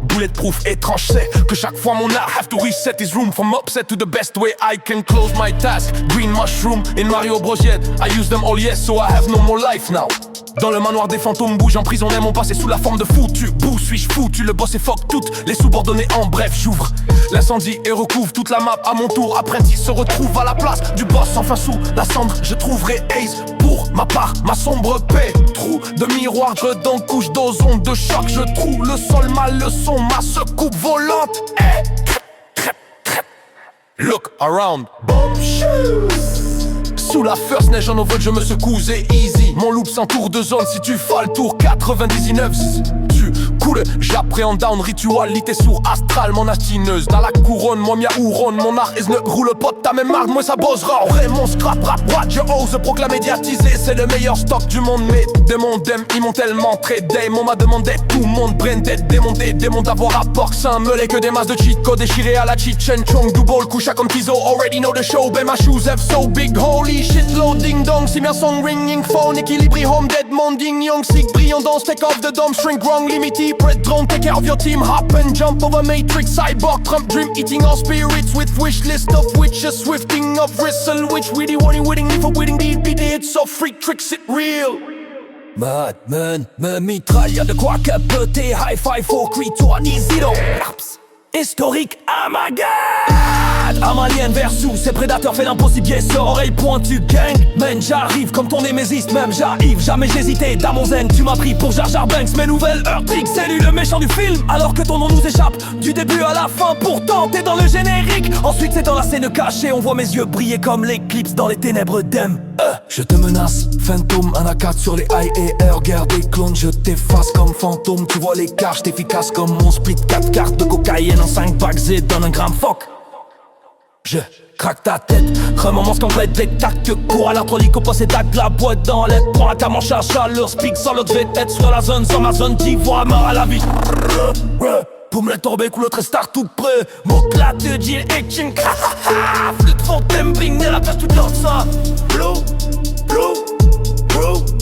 Bulletproof étrange, c'est que chaque fois mon art have to reset his room. From upset to the best way I can close my task. Green mushroom in Mario Bros yet I use them all yes so I have no more life now. Dans le manoir des fantômes bouge, emprisonné mon passé sous la forme de foutu bout. Suis-je foutu, le boss et fuck toutes les subordonnés en bref. J'ouvre l'incendie et recouvre toute la map à mon tour. Apprenti se retrouve à la place du boss, enfin sous la cendre. Je trouverai Ace pour ma part, ma sombre paix. Trou de miroir, dedans couche d'ozone de choc. Je trouve le sol, ma leçon, ma secoupe volante. Look around, boom shoes. Sous la first neige en overall je me secoue, c'est easy. Mon loop sans tour de zone, si tu fais le tour 99, tu cool. J'appréhende down ritualité sourd astral, mon astineuse. Dans la couronne, moi mia ouronne, mon art is ne roule pas de ta même marque, moi ça bossera. Mon scrap rap, what je ose, proclame médiatisé, c'est le meilleur stock du monde. Mais des mondes ils m'ont tellement tradé, on m'a demandé tout le monde branded, des mondes d'avoir rapport sans meulé que des masses de cheat code déchirés à la Chichen Chong. Double coucha comme Tizo, already know the show, ben my shoes have so big, holy shit, loading dong. Si bien song ringing phone, équilibré home dead, monding young, sick, brillant danse, take off the dome, shrink wrong, limity, bread drone, take care of your team, hop and jump over matrix, cyborg, Trump dream, eating all spirits with wish list of witches, swifting of whistle, which witty, witting, for witting, beat, it's so freak, tricks it real. Madman, me mitraille, de quoi capoter, high five for toi, ni zero. Historique, oh my god. Amalien versus ces prédateurs fait l'impossible, yes, oreille pointue, gang. Man, j'arrive comme ton némésiste, même j'arrive. Jamais j'hésitais, dans mon zen, tu m'as pris pour Jar Jar Banks. Mes nouvelles Earthrix, c'est lui le méchant du film. Alors que ton nom nous échappe, du début à la fin. Pourtant, t'es dans le générique. Ensuite, c'est dans la scène cachée, on voit mes yeux briller comme l'éclipse dans les ténèbres d'Em. Je te menace, fantôme, un AK sur les IAR, guerre des clones, je t'efface comme fantôme. Tu vois les cartes, efficace comme mon split, 4 cartes de cocaïne en 5 bags et donne un gramme fuck. Je craque ta tête, remomance complète, les tacs que cours à l'artrolique au poste et tac la boîte dans l'aide. Prends la camanche à chaleur, speak sans l'autre être sur la zone, sans ma zone, d'ivoire, mort à la vie. Pour me la tomber, coule très star tout près. Mon clat de deal, action, flûte fontaine, bring, la place toute l'autre ça. Blue, blue, blue.